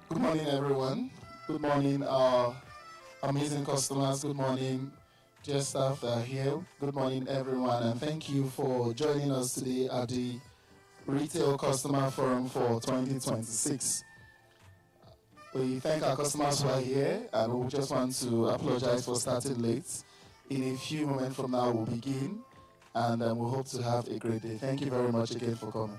Good morning, everyone. Good morning, our amazing customers. Good morning, dear staff that are here. Good morning, everyone, and thank you for joining us today at the Retail Customer Forum for 2026. We thank our customers who are here, and we just want to apologize for starting late. In a few moments from now, we'll begin, and we hope to have a great day. Thank you very much again for coming.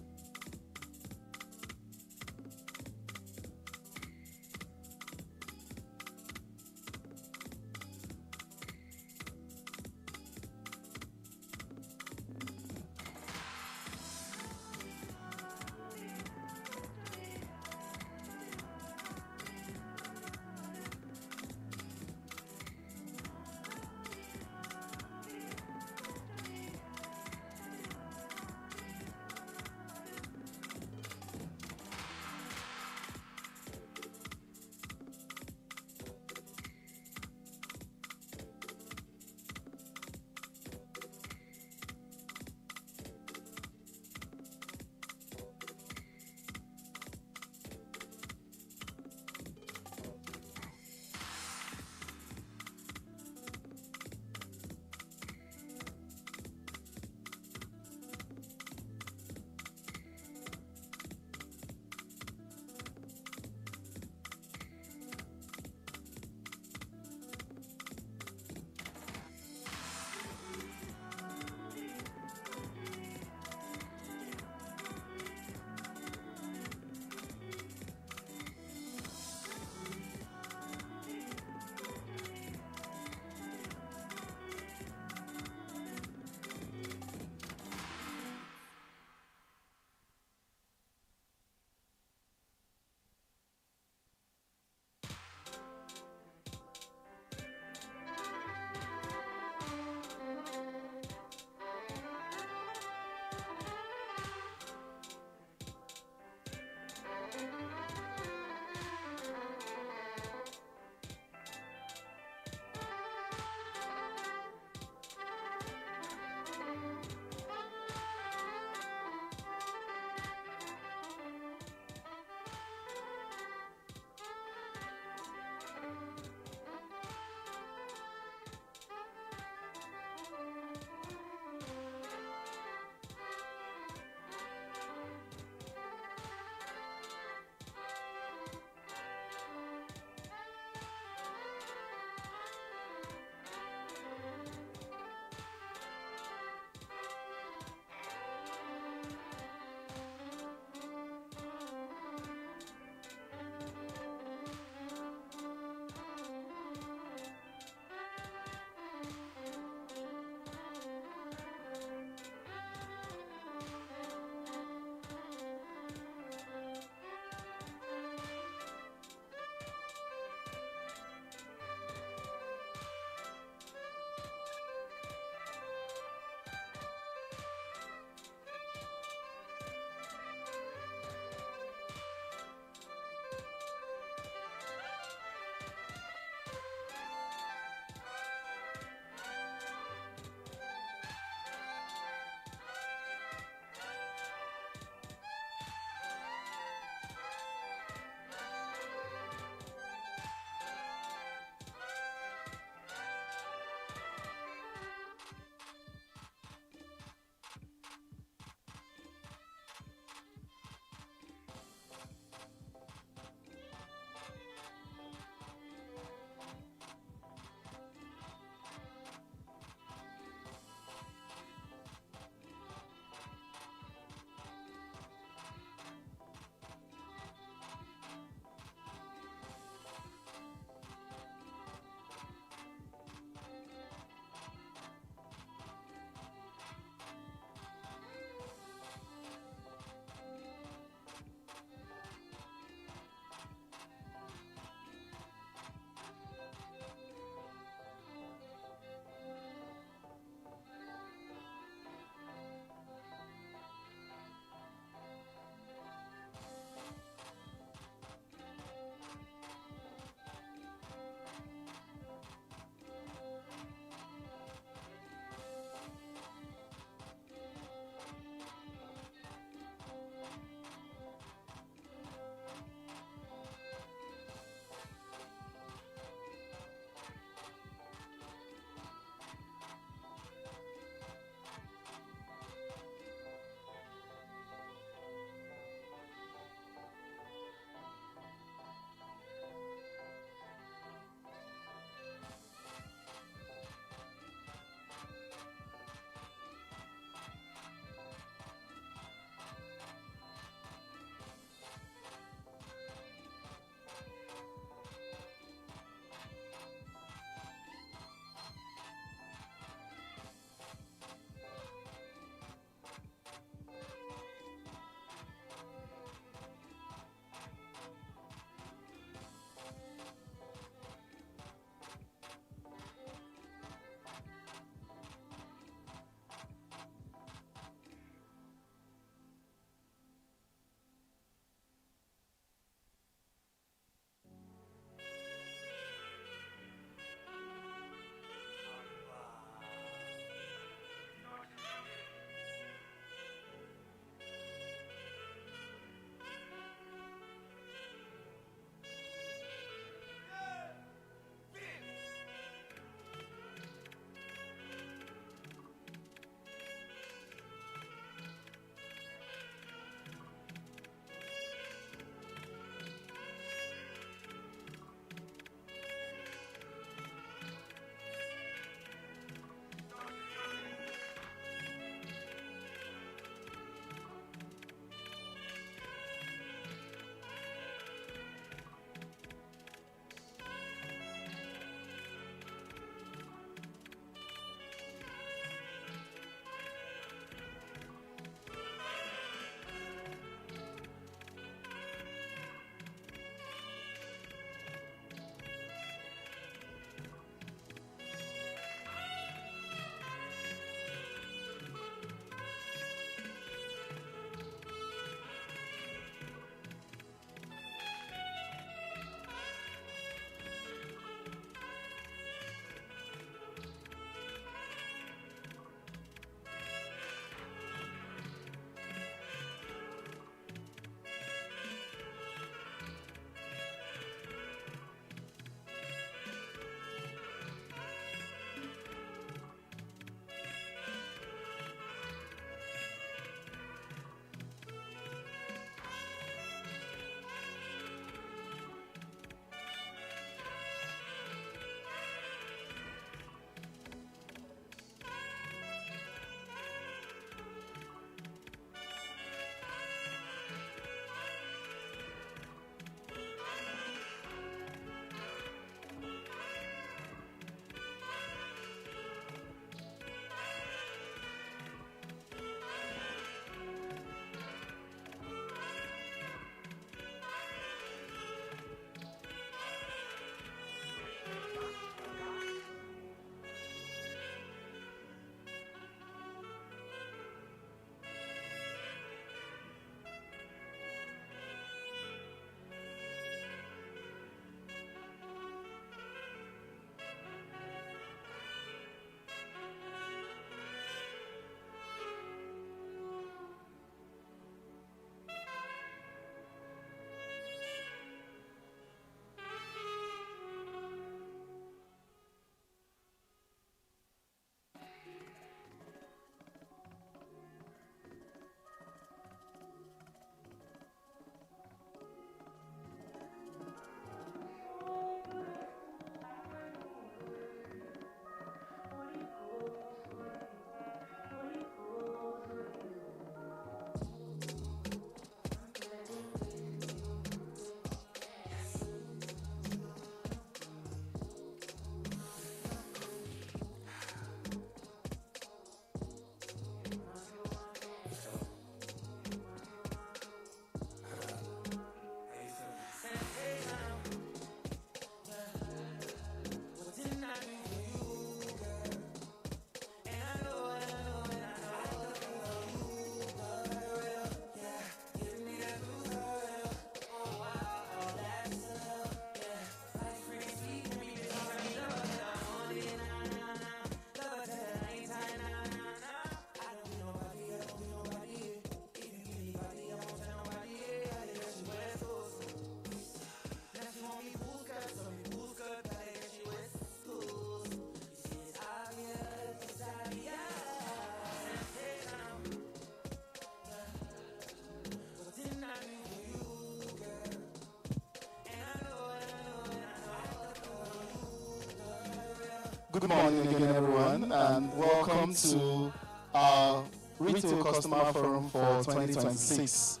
Good morning again, everyone, and welcome to our Retail Customer Forum for 2026.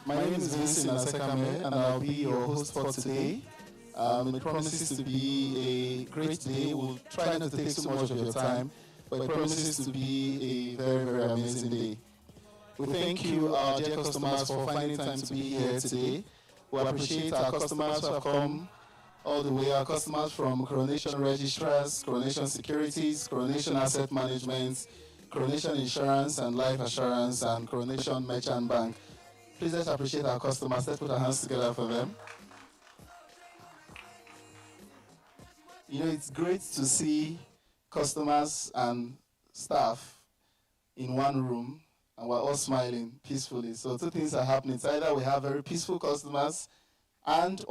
My name is Vincent Asekame, and I'll be your host for today. It promises to be a great day. We'll try not to take so much of your time, but it promises to be a very, very amazing day. We thank you, our dear customers, for finding time to be here today. We appreciate our customers who have come all the way, our customers from Coronation Registrars, Coronation Securities, Coronation Asset Management, Coronation Insurance and Life Assurance, and Coronation Merchant Bank. Please let's appreciate our customers. Let's put our hands together for them. You know, it's great to see customers and staff in one room, and we're all smiling peacefully. So two things are happening. It's either we have very peaceful customers and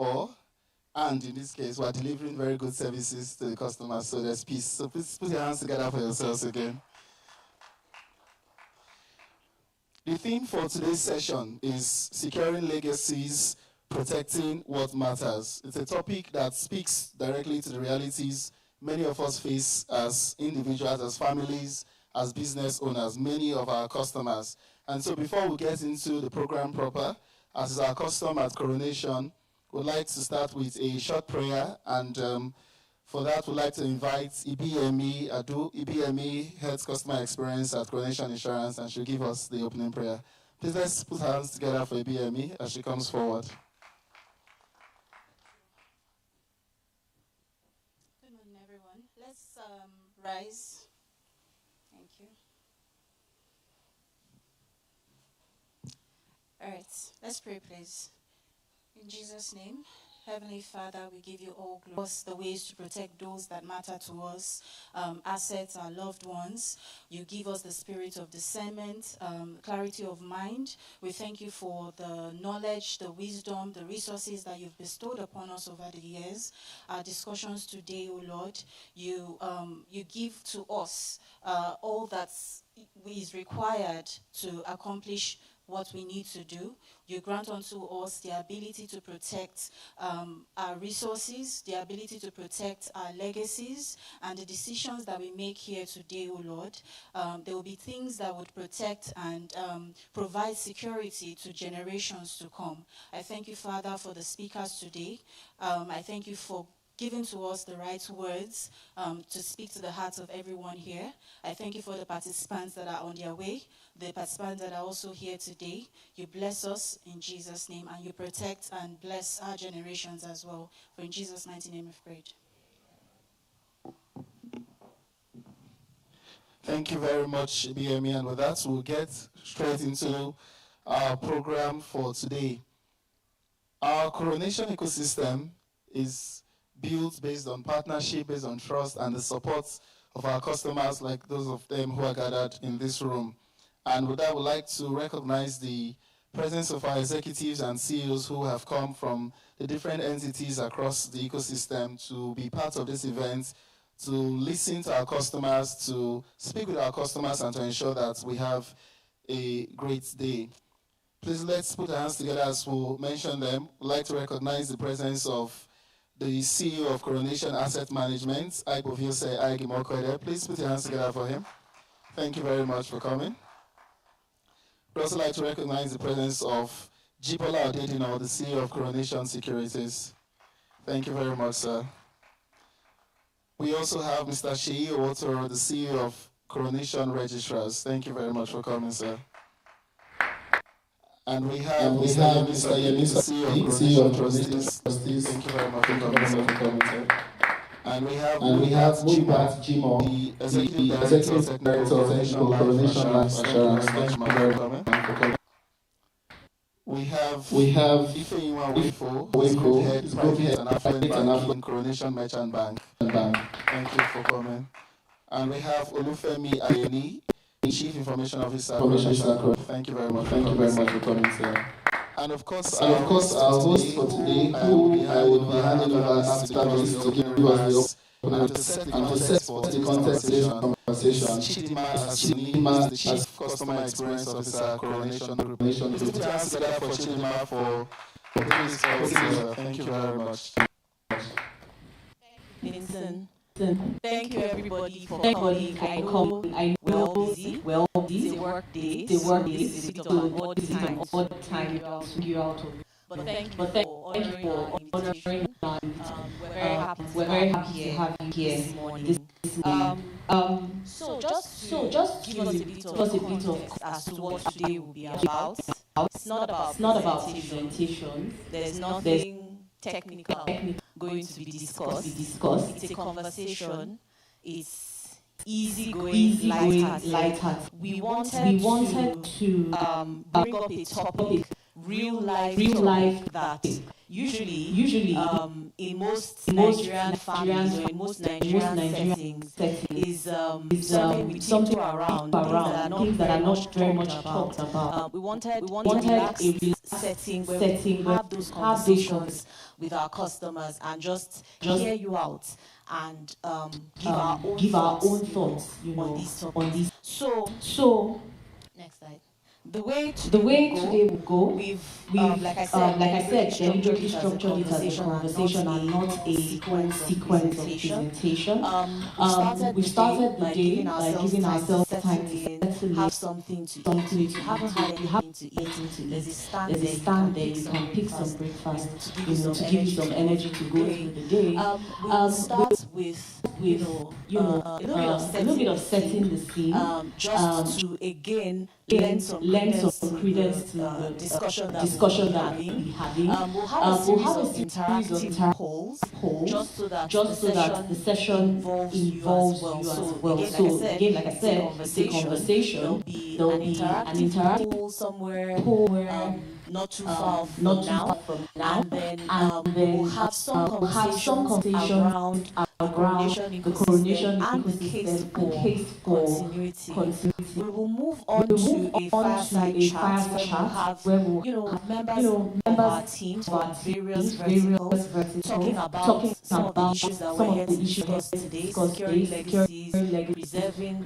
in this case, we're delivering very good services to the customers, so there's peace. So please put your hands together for yourselves again. The theme for today's session is securing legacies, protecting what matters. It's a topic that speaks directly to the realities many of us face as individuals, as families, as business owners, many of our customers. And so before we get into the program proper, as is our custom at Coronation, we'd like to start with a short prayer, and for that, we'd like to invite Ibiyemi Adu. Ibiyemi heads customer experience at Coronation Insurance, and she'll give us the opening prayer. Please let's put our hands together for Ibiyemi as she comes forward. Good morning, everyone. Let's rise. Thank you. All right, let's pray, please. In Jesus' name, Heavenly Father, we give you all glory. The ways to protect those that matter to us, assets, our loved ones. You give us the spirit of discernment, clarity of mind. We thank you for the knowledge, the wisdom, the resources that you've bestowed upon us over the years. Our discussions today, O Lord, you give to us all that is required to accomplish what we need to do. You grant unto us the ability to protect our resources, the ability to protect our legacies, and the decisions that we make here today, O Lord. There will be things that would protect and provide security to generations to come. I thank you, Father, for the speakers today. I thank you for giving to us the right words to speak to the hearts of everyone here. I thank you for the participants that are on their way, the participants that are also here today. You bless us in Jesus' name, and you protect and bless our generations as well. For in Jesus' mighty name we've prayed. Thank you very much, BME, and with that, we'll get straight into our program for today. Our Coronation ecosystem is built based on partnership, based on trust, and the support of our customers, like those of them who are gathered in this room. And with that, I would like to recognize the presence of our executives and CEOs who have come from the different entities across the ecosystem to be part of this event, to listen to our customers, to speak with our customers, and to ensure that we have a great day. Please let's put our hands together as we'll mention them. We'd like to recognize the presence of the CEO of Coronation Asset Management, Aibovose Aigimokwede. Please put your hands together for him. Thank you very much for coming. We'd also like to recognize the presence of Jibola Odedino, the CEO of Coronation Securities. Thank you very much, sir. We also have Mr. Sheyi Owotoro, the CEO of Coronation Registrars. Thank you very much for coming, sir. And we have Mr. Yemisa, CEO of Trustees. Thank you very much for coming, sir. And we have Muibat Jimo, the Executive Director of Coronation Life Assurance. Thank you very much for coming. We have Ifeyinwa Wefo, Group Head, Private and Affluent Banking in Coronation Merchant Bank. Thank you for coming. And we have Olufemi Ayeni, Chief Information Officer. Thank you very much. For coming, sir. And of course, our host for today, who I will be handing over after this to give us the and to set the context for today's conversation. Chidima Asuni, the Chief Customer Experience Officer, Coronation Group. Please put your hands together for Chidima for this. Thank you very much. Vincent. Thank you everybody for coming. I know we're all busy. It's a work day, so this is a bit of an odd time to figure out. But thank you for honoring our invitation. We're very happy to have you here this morning. So just give us a bit of context as to what today will be about. It's not about presentation. There's nothing technical going to be discussed. It's a conversation. It's easygoing, lighthearted. We wanted to bring up a topic, real life topic that usually in most Nigerian families or in most Nigerian settings is something we tiptoe around, things that are not very much talked about. We wanted a relaxed setting where we have those conversations with our customers and just hear you out and give our own thoughts, on these topics. So next slide. The way today will go, we've like I said, deliberately structured it as a conversation and not a sequence of presentation. We started the day by giving ourselves time to settle, have something to eat. If you haven't had anything to eat, there's a stand there. You can pick some breakfast, to give you some energy to go through the day. We'll start with a little bit of setting the scene, just to again lend some credence to the discussion that we'll be having. We'll have a series of interactive polls, just so that the session involves you as well. So again, like I said, it's a conversation. There'll be an interactive poll somewhere, not too far from now, and then we'll have some conversations around the coronation and the case for continuity. We will move on to a fireside chat where we'll have members of our team from various verticals talking about some of the issues that we're here to discuss today: security legacies, preserving,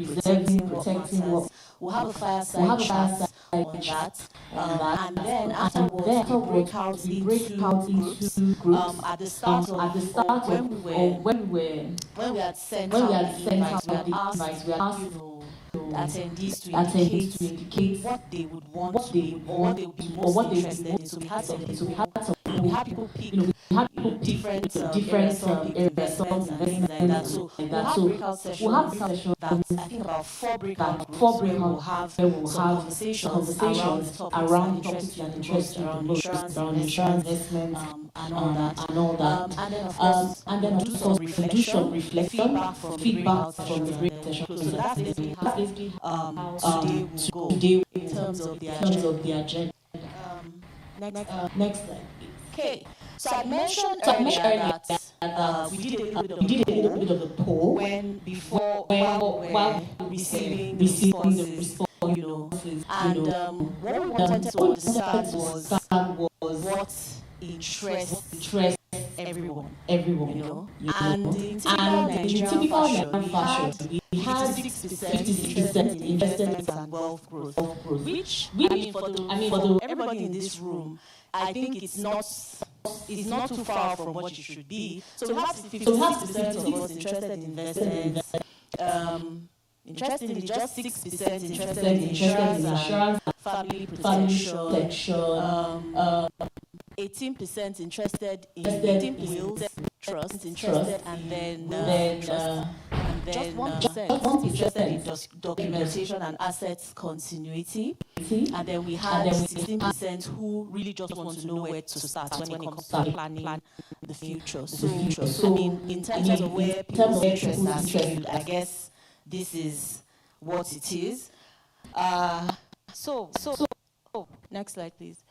protecting what. We'll have a fireside chat on that, and then afterwards we break out into groups. At the start of when we had sent out the invites, we had asked attendees to indicate what they would want or what they would be most interested in. So we had some people pick different areas, some pick investments and things like that. So we'll have breakout sessions. That's I think about four breakout groups where we'll have some conversations around topics that interest you, around insurance, investments, and all that. And then of course we'll do some reflection, feedback from the breakout session. So that's basically how today will go in terms of the agenda. Next slide. Okay, so I mentioned earlier that we did a little bit of a poll while we were receiving the responses, and what we wanted to understand was what interests everyone, and in typical Nigerian fashion, we had 56% in investments and wealth growth, which for everybody in this room, I think it's not too far from what it should be. So we have 56% of us interested in investments. Interestingly, just 6% interested in insurance and family protection. 18% interested in wills, trusts, and then just 1% interested in documentation and assets continuity. And then we had 16% who really just want to know where to start when it comes to planning the future. So in terms of where people's interests are skewed, I guess this is what it is. So next slide, please.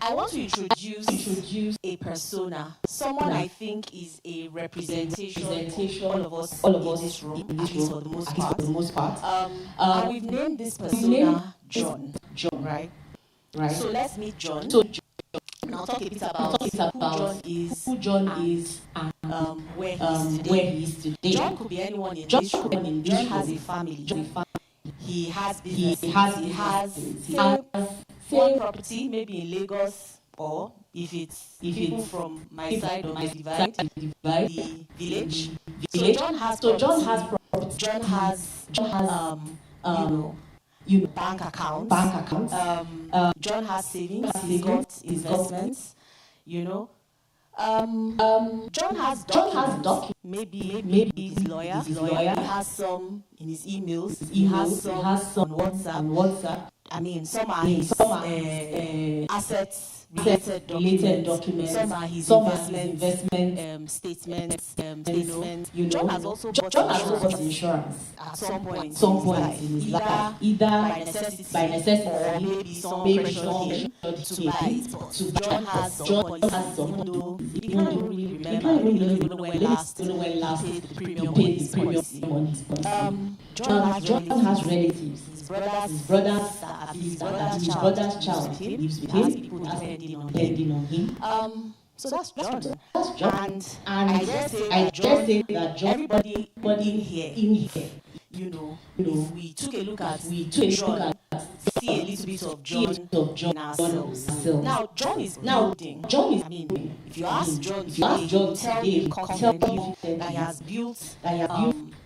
I want to introduce a persona, someone I think is a representation of all of us in this room, at least for the most part. And we've named this persona John, right? So let's meet John. And I'll talk a bit about who John is and where he is today. John could be anyone in this room. John has a family. He has business. He has one property, maybe in Lagos, or if it's people from my side of the divide, the village. So John has property. John has bank accounts. John has savings. He's got investments. John has documents. Maybe his lawyer. He has some in his emails. He has some on WhatsApp. I mean, some are his assets related documents. Some are his investment statements. John has also bought insurance at some point in his life, either by necessity or maybe someone pressured him to buy it. But John has some policies, even though he can't even really remember. He doesn't even know when last he paid the premium on his policy. John has relatives. His brothers, at least his brother's child lives with him. People depending on him. So that's John. And I dare say that John, everybody in here, if we took a look at John, see a little bit of John in ourselves. Now, John is building. I mean, if you ask John today, he will tell you confidently that he has built,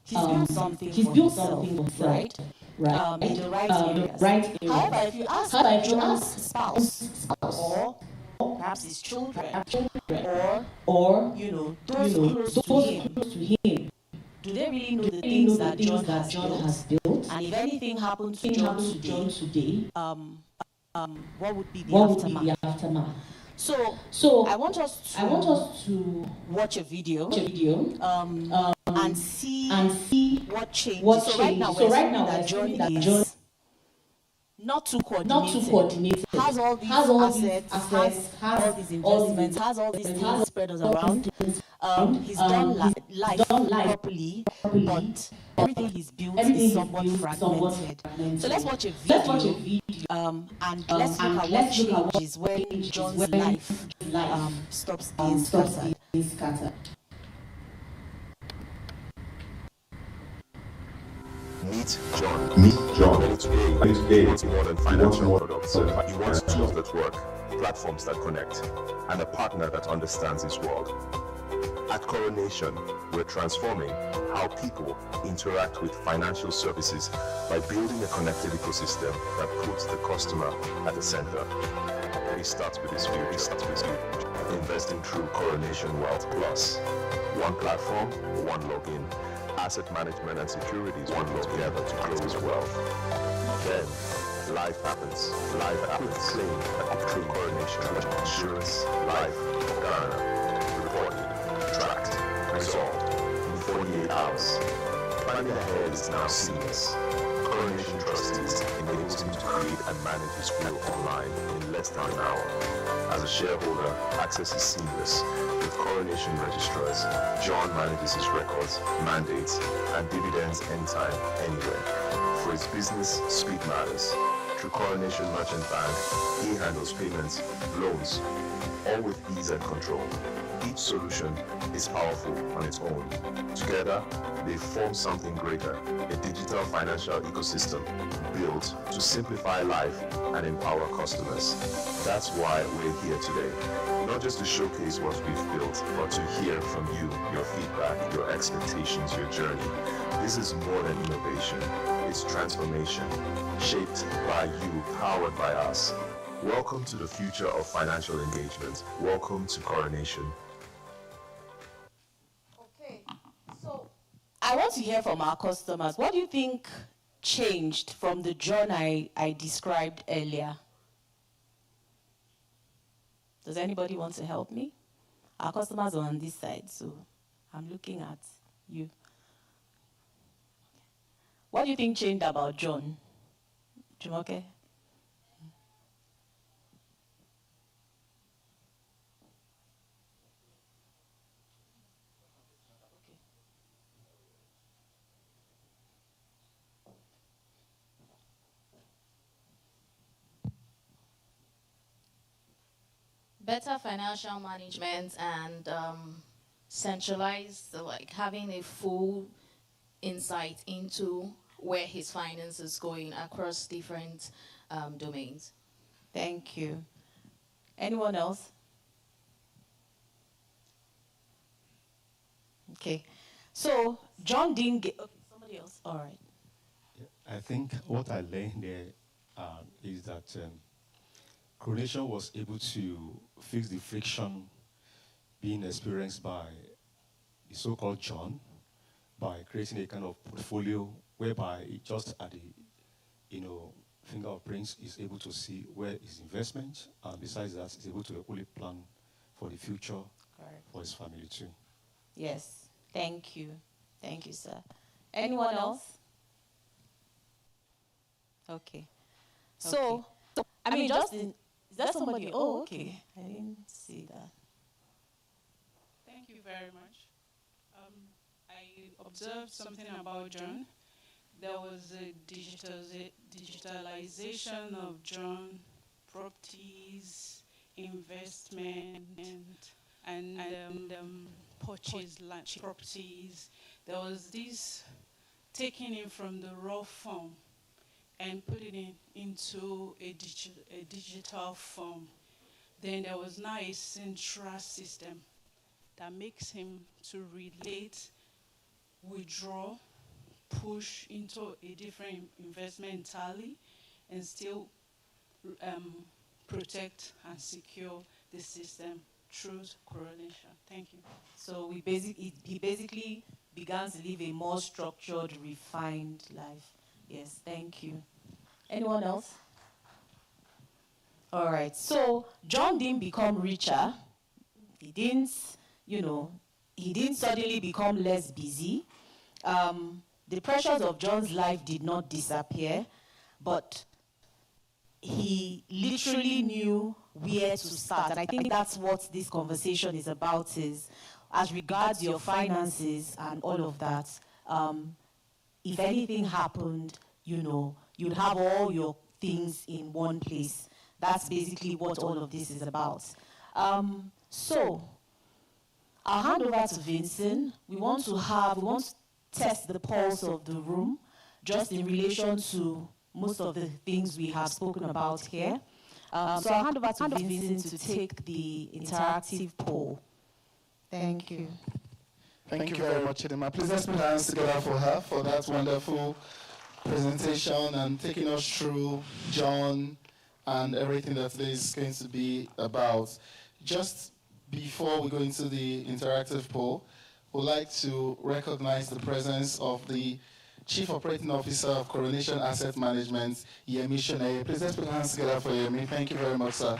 he's built something for himself, right? In the right areas. However, if you ask John's spouse or perhaps his children or those close to him, do they really know the things that John has built? And if anything happened to John today, what would be the aftermath? So I want us to watch a video and see what changed. So right now we're assuming that John is not too coordinated. Has all these assets, has all these investments, has all these things spread us around. He's done life properly, but everything he's built is somewhat fragmented. So let's watch a video, and let's look at what changes when John's life stops being scattered. Meet John. Ready today, he wants more than financial products. He wants tools that work, platforms that connect, and a partner that understands his world. At Coronation, we're transforming how people interact with financial services by building a connected ecosystem that puts the customer at the center. It starts with this future. Investing through Coronation Wealth Plus. One platform, one login. Asset management and securities one together to close wealth. Then, life happens. Claim through Coronation. Insurance, life, Ghana. Reported, tracked, resolved in 48 hours. Planning ahead is now seamless. Coronation Trustees enables him to create and manage his will online in less than an hour. As a shareholder, access is seamless. With Coronation registrars, John manages his records, mandates, and dividends anytime, anywhere. For his business, speed matters. Through Coronation Merchant Bank, he handles payments, loans, all with ease and control. Each solution is powerful on its own. Together, they form something greater, a digital financial ecosystem built to simplify life and empower customers. That's why we're here today. Not just to showcase what we've built, but to hear from you, your feedback, your expectations, your journey. This is more than innovation. It's transformation, shaped by you, powered by us. Welcome to the future of financial engagement. Welcome to Coronation. Okay, so I want to hear from our customers. What do you think changed from the John I described earlier? Does anybody want to help me? Our customers are on this side, so I'm looking at you. What do you think changed about John? Jumoke? Better financial management and centralized, like having a full insight into where his finance is going across different domains. Thank you. Anyone else? Okay. So John didn't get. Okay, somebody else. All right. I think what I learned there is that Coronation was able to fix the friction being experienced by the so-called John by creating a kind of portfolio whereby it just at the finger of prints is able to see where his investment, and besides that, is able to only plan for the future. Correct. For his family too. Yes, thank you. Thank you, sir. Anyone else? Okay. So, I mean, Justin, is that somebody? Oh, okay. I didn't see that. Thank you very much. I observed something about John. There was a digitalization of John properties, investment, and purchase land properties. There was this taking it from the raw form and putting it into a digital form. Then there was now a central system that makes him to relate, withdraw, push into a different investment entirely, and still protect and secure the system through Coronation. Thank you. So he basically began to live a more structured, refined life. Yes, thank you. Anyone else? All right. So John didn't become richer. He didn't suddenly become less busy. The pressures of John's life did not disappear, but he literally knew where to start. And I think that's what this conversation is about, is as regards your finances and all of that, if anything happened, you'd have all your things in one place. That's basically what all of this is about. So I'll hand over to Vincent. We want to test the pulse of the room, just in relation to most of the things we have spoken about here. So I'll hand over to Vincent to take the interactive poll. Thank you. Thank you very much, Chidima. Please let's put our hands together for her for that wonderful presentation and taking us through John and everything that today is going to be about. Just before we go into the interactive poll, we'd like to recognize the presence of the Chief Operating Officer of Coronation Asset Management, Yemi Shoneye. Please let's put our hands together for Yemi. Thank you very much, sir,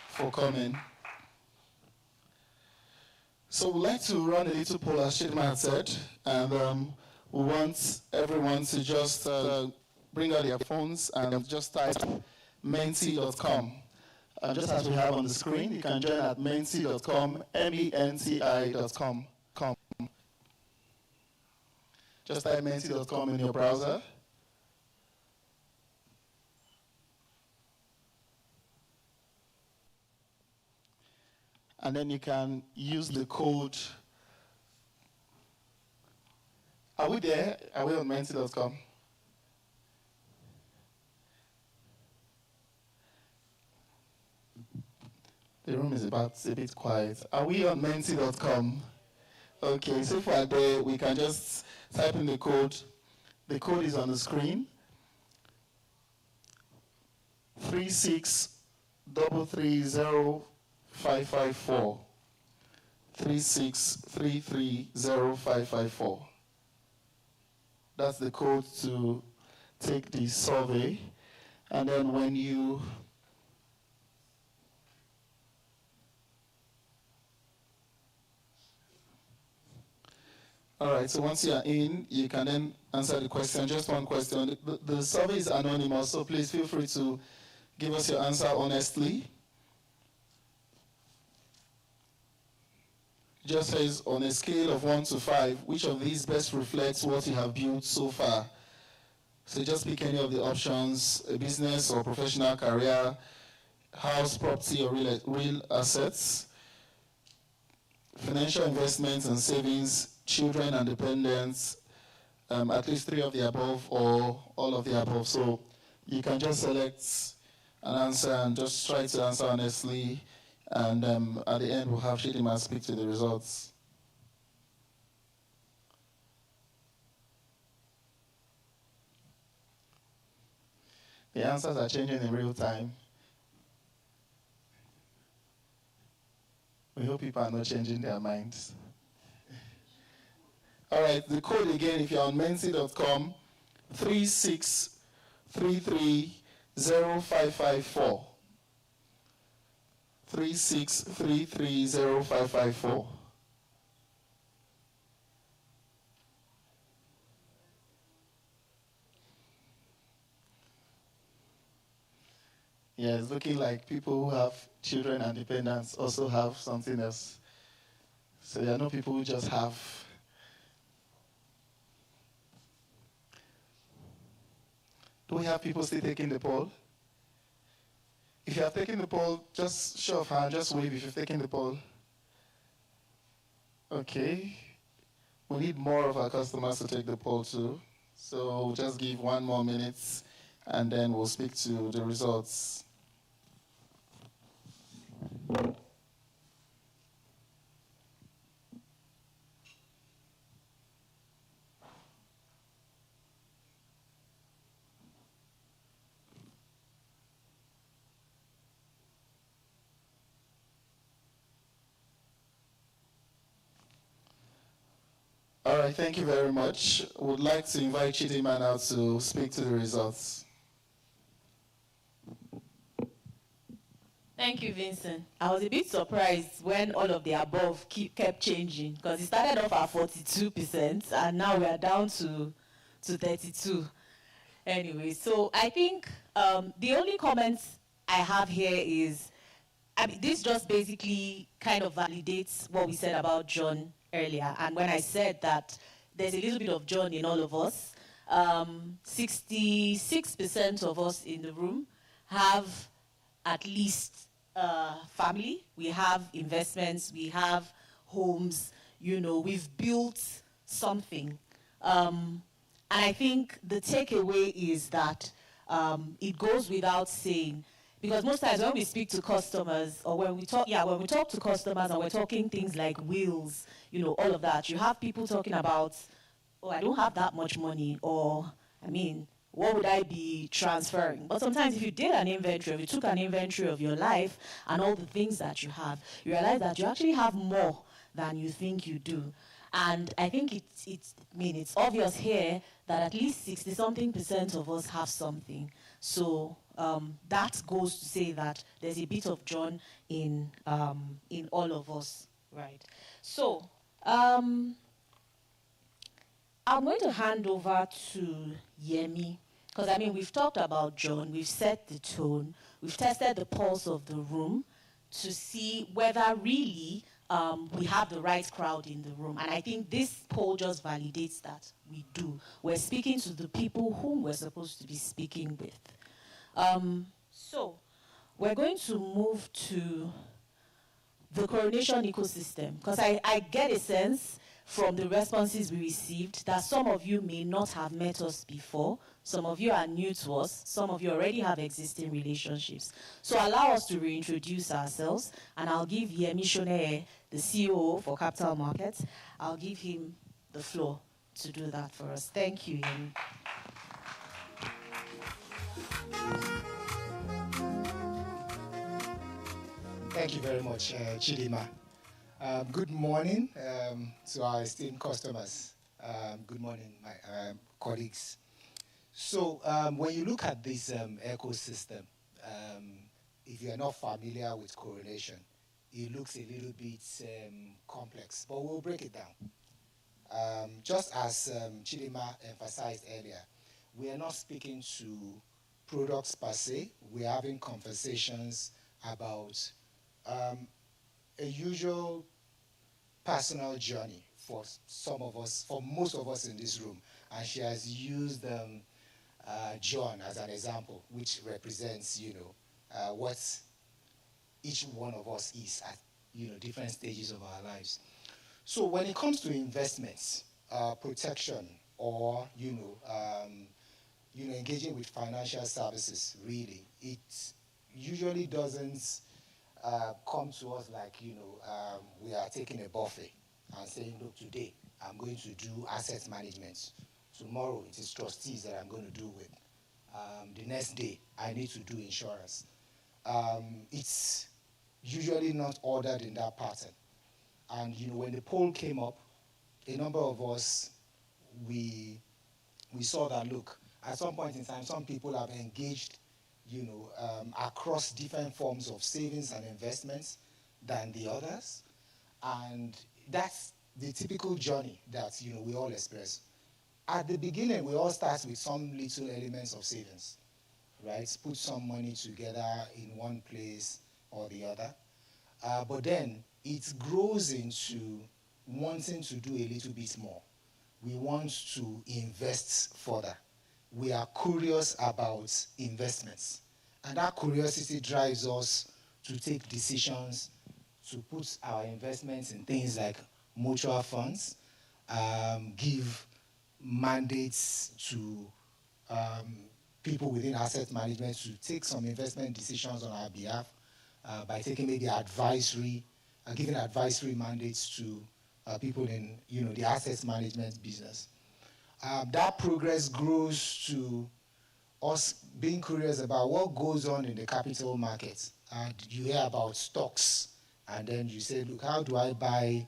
for coming. So we'd like to run a little poll, as Chidima had said, and we want everyone to just bring out their phones and just type menti.com. Just as we have on the screen, you can join at menti.com, menti.com. Just type menti.com in your browser. And then you can use the code. Are we there? Are we on menti.com? The room is a bit quiet. Are we on menti.com? Okay, so far there, we can just type in the code. The code is on the screen. 363305554. 363305554. That's the code to take the survey. And then when you all right, so once you are in, you can then answer the question, just one question. The survey is anonymous, so please feel free to give us your answer honestly. Just says, on a scale of 1 to 5, which of these best reflects what you have built so far? So just pick any of the options: a business or professional career, house, property, or real assets, financial investments and savings, children and dependents, at least 3 of the above or all of the above. So you can just select an answer and just try to answer honestly. And at the end, we'll have Chidima speak to the results. The answers are changing in real time. We hope people are not changing their minds. All right, the code again, if you're on mensi.com, 36330554. 36330554. Yeah, it's looking like people who have children and dependents also have something else. So there are no people who just have. Do we have people still taking the poll? If you have taken the poll, just show of hand, just wave if you've taken the poll. Okay. We need more of our customers to take the poll too. So we'll just give 1 more minute and then we'll speak to the results. All right, thank you very much. Would like to invite Chidima now to speak to the results. Thank you, Vincent. I was a bit surprised when all of the above kept changing because it started off at 42% and now we are down to 32. Anyway, so I think the only comments I have here is, this just basically kind of validates what we said about John earlier. And when I said that there's a little bit of John in all of us, 66% of us in the room have at least family, we have investments, we have homes, we've built something. And I think the takeaway is that it goes without saying, because most times when we speak to customers or when we talk to customers and we're talking things like wills, all of that, you have people talking about, oh, I don't have that much money, or, what would I be transferring? But sometimes if you did an inventory, if you took an inventory of your life and all the things that you have, you realize that you actually have more than you think you do. And I think it's obvious here that at least 60-something% of us have something. So that goes to say that there's a bit of John in all of us, right? So I'm going to hand over to Yemi. Because, we've talked about John, we've set the tone, we've tested the pulse of the room to see whether really we have the right crowd in the room. And I think this poll just validates that we do. We're speaking to the people whom we're supposed to be speaking with. So we're going to move to the Coronation ecosystem, because I get a sense from the responses we received that some of you may not have met us before. Some of you are new to us. Some of you already have existing relationships. So allow us to reintroduce ourselves, and I'll give Yemi Shoneye, the CEO for Capital Markets, I'll give him the floor to do that for us. Thank you, Yemi. Thank you very much, Chidima. Good morning to our esteemed customers. Good morning, my colleagues. So when you look at this ecosystem, if you're not familiar with Coronation, it looks a little bit complex, but we'll break it down. Just as Chidima emphasized earlier, we are not speaking to products per se. We're having conversations about a usual personal journey for some of us, for most of us in this room. And she has used John as an example, which represents, what each one of us is at, different stages of our lives. So when it comes to investments, protection, or, engaging with financial services, really, it usually doesn't come to us like, we are taking a buffet and saying, look, today I'm going to do asset management. Tomorrow it is trustees that I'm going to do with. The next day I need to do insurance. It's usually not ordered in that pattern. And when the poll came up, a number of us, we saw that, look, at some point in time, some people have engaged, across different forms of savings and investments than the others. And that's the typical journey that, we all experience. At the beginning, we all start with some little elements of savings, right? Put some money together in one place or the other. But then it grows into wanting to do a little bit more. We want to invest further. We are curious about investments. And that curiosity drives us to take decisions, to put our investments in things like mutual funds, give mandates to people within asset management to take some investment decisions on our behalf by taking maybe giving advisory mandates to people in the asset management business. That progress grows to us being curious about what goes on in the capital markets. And you hear about stocks, and then you say, look, how do I buy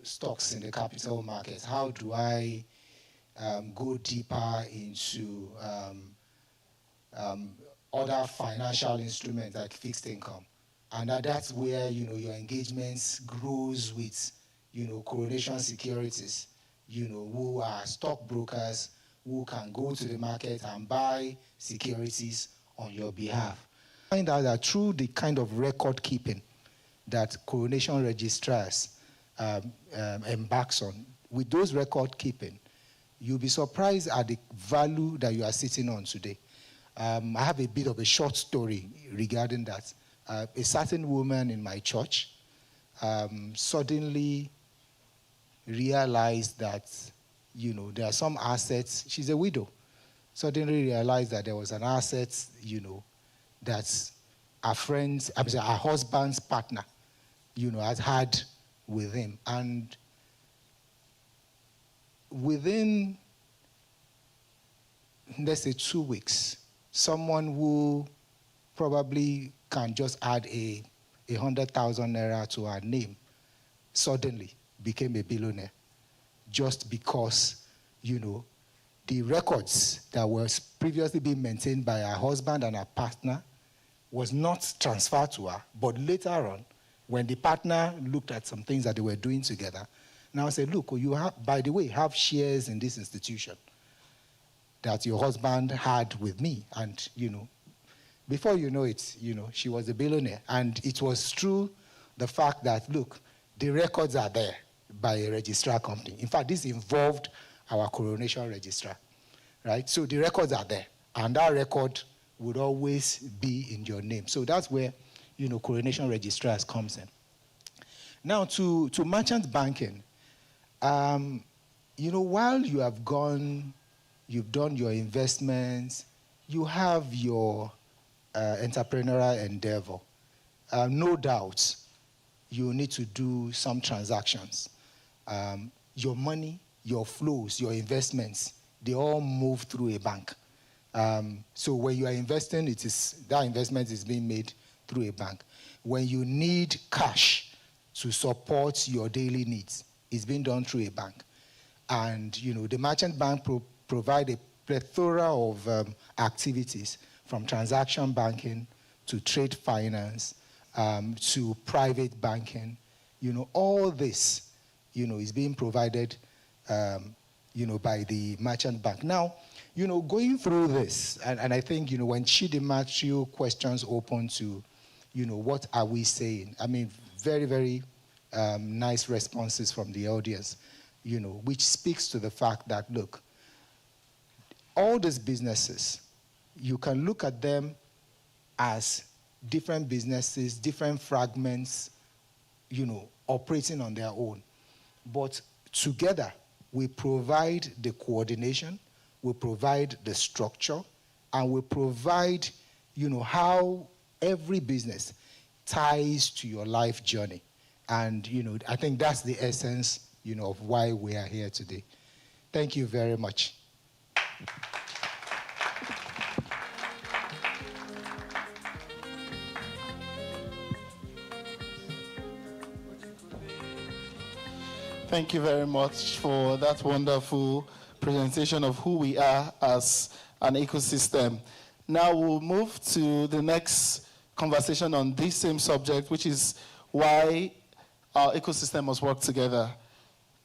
stocks in the capital markets? How do I go deeper into other financial instruments like fixed income? And that's where your engagements grows with Coronation Securities, who are stockbrokers who can go to the market and buy securities on your behalf. Find out that through the kind of record keeping that Coronation registrars embarks on, with those record keeping, you'll be surprised at the value that you are sitting on today. I have a bit of a short story regarding that. A certain woman in my church suddenly realized that, there are some assets. She's a widow. Suddenly realized that there was an asset, that her husband's partner, had with him. And within, let's say, 2 weeks, someone who probably can just add a 100,000 naira to her name suddenly became a billionaire just because, the records that was previously being maintained by her husband and her partner was not transferred to her. But later on, when the partner looked at some things that they were doing together, now said, look, you have shares in this institution that your husband had with me. And, before you know it, she was a billionaire. And it was through the fact that, look, the records are there by a registrar company. In fact, this involved our Coronation registrar, right? So the records are there. And that record would always be in your name. So that's where, Coronation registrars comes in. Now, to merchant banking, while you have gone, you've done your investments, you have your entrepreneurial endeavor. No doubt, you need to do some transactions. Your money, your flows, your investments, they all move through a bank. So when you are investing, that investment is being made through a bank. When you need cash to support your daily needs, it's being done through a bank. And the merchant bank provide a plethora of activities, from transaction banking to trade finance to private banking. All this is being provided by the merchant bank. Now, going through this, and I think when Chidima threw questions open to what are we saying, I mean, very, very nice responses from the audience, which speaks to the fact that, look, all these businesses, you can look at them as different businesses, different fragments, operating on their own. But together, we provide the coordination, we provide the structure, and we provide, how every business ties to your life journey. And, I think that's the essence, of why we are here today. Thank you very much. Thank you very much for that wonderful presentation of who we are as an ecosystem. Now we'll move to the next conversation on this same subject, which is why our ecosystem must work together.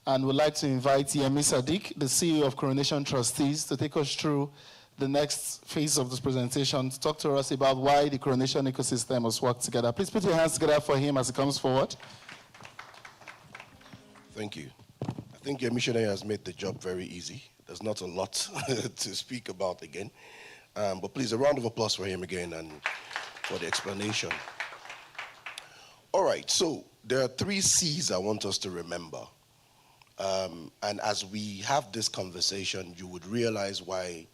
And we'd like to invite Yemi Sadiq, the CEO of Coronation Trustees, to take us through the next phase of this presentation, to talk to us about why the Coronation ecosystem must work together. Please put your hands together for him as he comes forward. Thank you. I think your missionary has made the job very easy. There's not a lot to speak about again. But please, a round of applause for him again and for the explanation. All right, so there are 3 C's I want us to remember. And as we have this conversation, you would realize why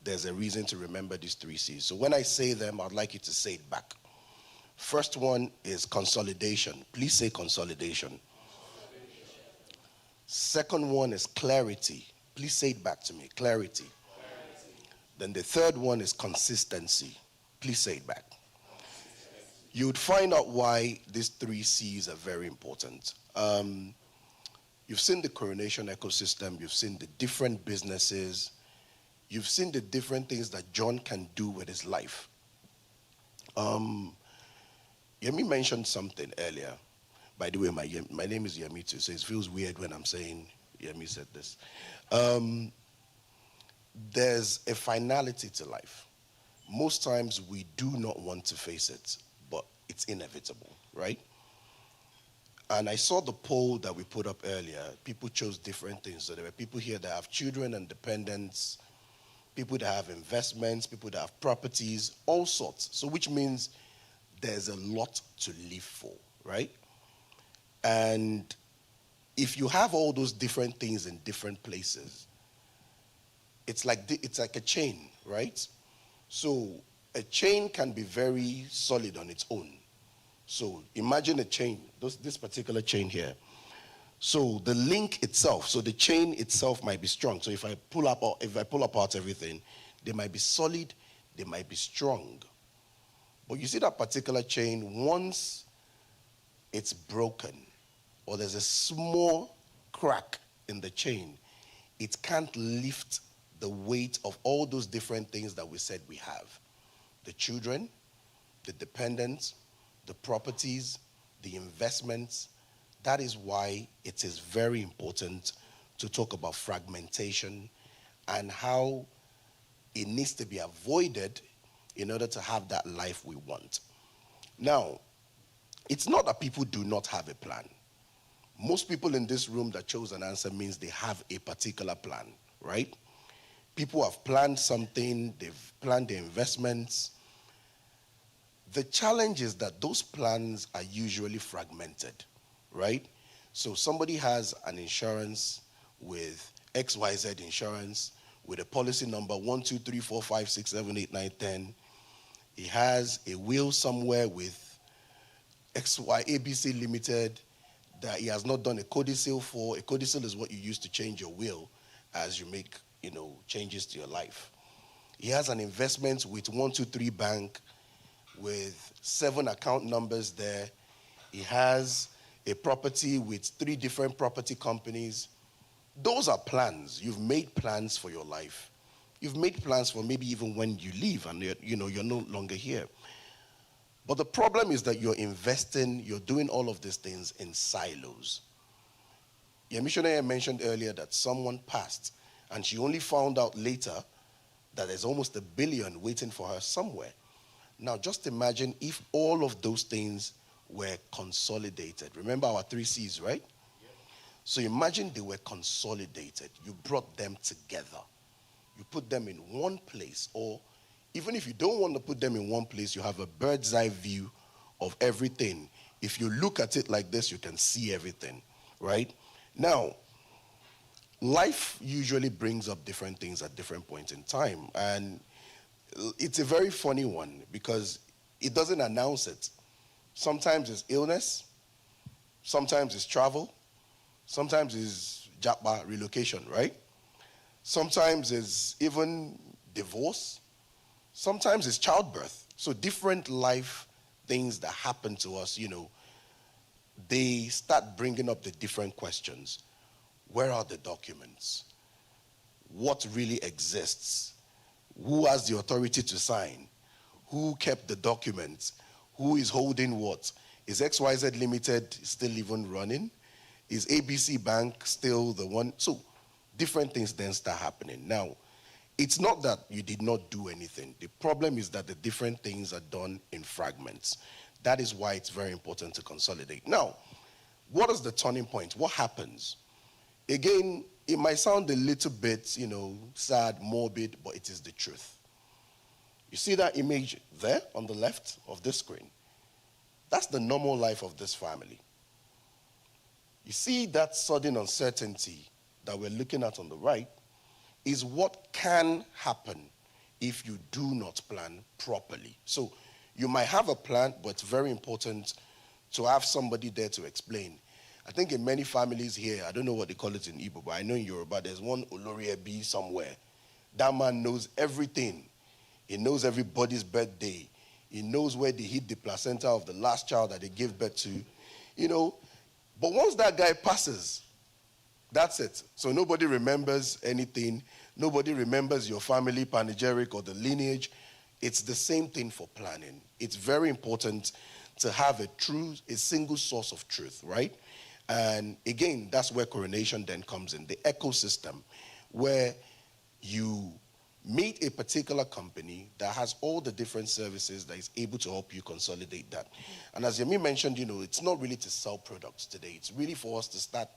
there's a reason to remember these 3 C's. So when I say them, I'd like you to say it back. First one is consolidation. Please say consolidation. Second one is clarity. Please say it back to me, clarity. Then the third one is consistency. Please say it back. You would find out why these 3 C's are very important. You've seen the Coronation ecosystem, you've seen the different businesses, you've seen the different things that John can do with his life. Yemi mentioned something earlier. By the way, my name is Yemi too, so it feels weird when I'm saying Yemi said this. There's a finality to life. Most times we do not want to face it, but it's inevitable, right? And I saw the poll that we put up earlier. People chose different things. So there were people here that have children and dependents, people that have investments, people that have properties, all sorts. So which means there's a lot to live for, right? And if you have all those different things in different places, it's like a chain, right? So a chain can be very solid on its own. So imagine a chain, this particular chain here. So the link itself, so the chain itself might be strong. So if I pull apart everything, they might be solid, they might be strong. But you see that particular chain, once it's broken, or there's a small crack in the chain, it can't lift the weight of all those different things that we said we have. The children, the dependents, the properties, the investments. That is why it is very important to talk about fragmentation and how it needs to be avoided in order to have that life we want. Now, it's not that people do not have a plan. Most people in this room that chose an answer means they have a particular plan, right? People have planned something, they've planned their investments. The challenge is that those plans are usually fragmented, right? So somebody has an insurance with XYZ insurance with a policy number 1, 2, 3, 4, 5, 6, 7, 8, 9, 10. He has a will somewhere with XY ABC Limited that he has not done a codicil for. A codicil is what you use to change your will as you make, changes to your life. He has an investment with 123 Bank with 7 account numbers there. He has a property with 3 different property companies. Those are plans. You've made plans for your life. You've made plans for maybe even when you leave and you're no longer here. But the problem is that you're investing, you're doing all of these things in silos. Your missionary mentioned earlier that someone passed and she only found out later that there's almost $1 billion waiting for her somewhere. Now just imagine if all of those things were consolidated. Remember our 3 C's, right? Yep. So imagine they were consolidated. You brought them together. You put them in one place, or even if you don't want to put them in one place, you have a bird's eye view of everything. If you look at it like this, you can see everything, right? Now, life usually brings up different things at different points in time. And it's a very funny one because it doesn't announce it. Sometimes it's illness. Sometimes it's travel. Sometimes it's Japa relocation, right? Sometimes it's even divorce. Sometimes it's childbirth. So different life things that happen to us, they start bringing up the different questions. Where are the documents? What really exists? Who has the authority to sign? Who kept the documents? Who is holding what? Is XYZ Limited still even running? Is ABC Bank still the one? So different things then start happening. Now, it's not that you did not do anything. The problem is that the different things are done in fragments. That is why it's very important to consolidate. Now, what is the turning point? What happens? Again, it might sound a little bit, sad, morbid, but it is the truth. You see that image there on the left of this screen? That's the normal life of this family. You see that sudden uncertainty that we're looking at on the right is what can happen if you do not plan properly. So you might have a plan, but it's very important to have somebody there to explain. I think in many families here, I don't know what they call it in Igbo, but I know in Yoruba, there's one Olori Ebi somewhere. That man knows everything. He knows everybody's birthday. He knows where they hid the placenta of the last child that they gave birth to. But once that guy passes, that's it. So nobody remembers anything. Nobody remembers your family panegyric or the lineage. It's the same thing for planning. It's very important to have a single source of truth, right? And again, that's where Coronation then comes in, the ecosystem, where you meet a particular company that has all the different services that is able to help you consolidate that. And as Yemi mentioned, it's not really to sell products today. It's really for us to start,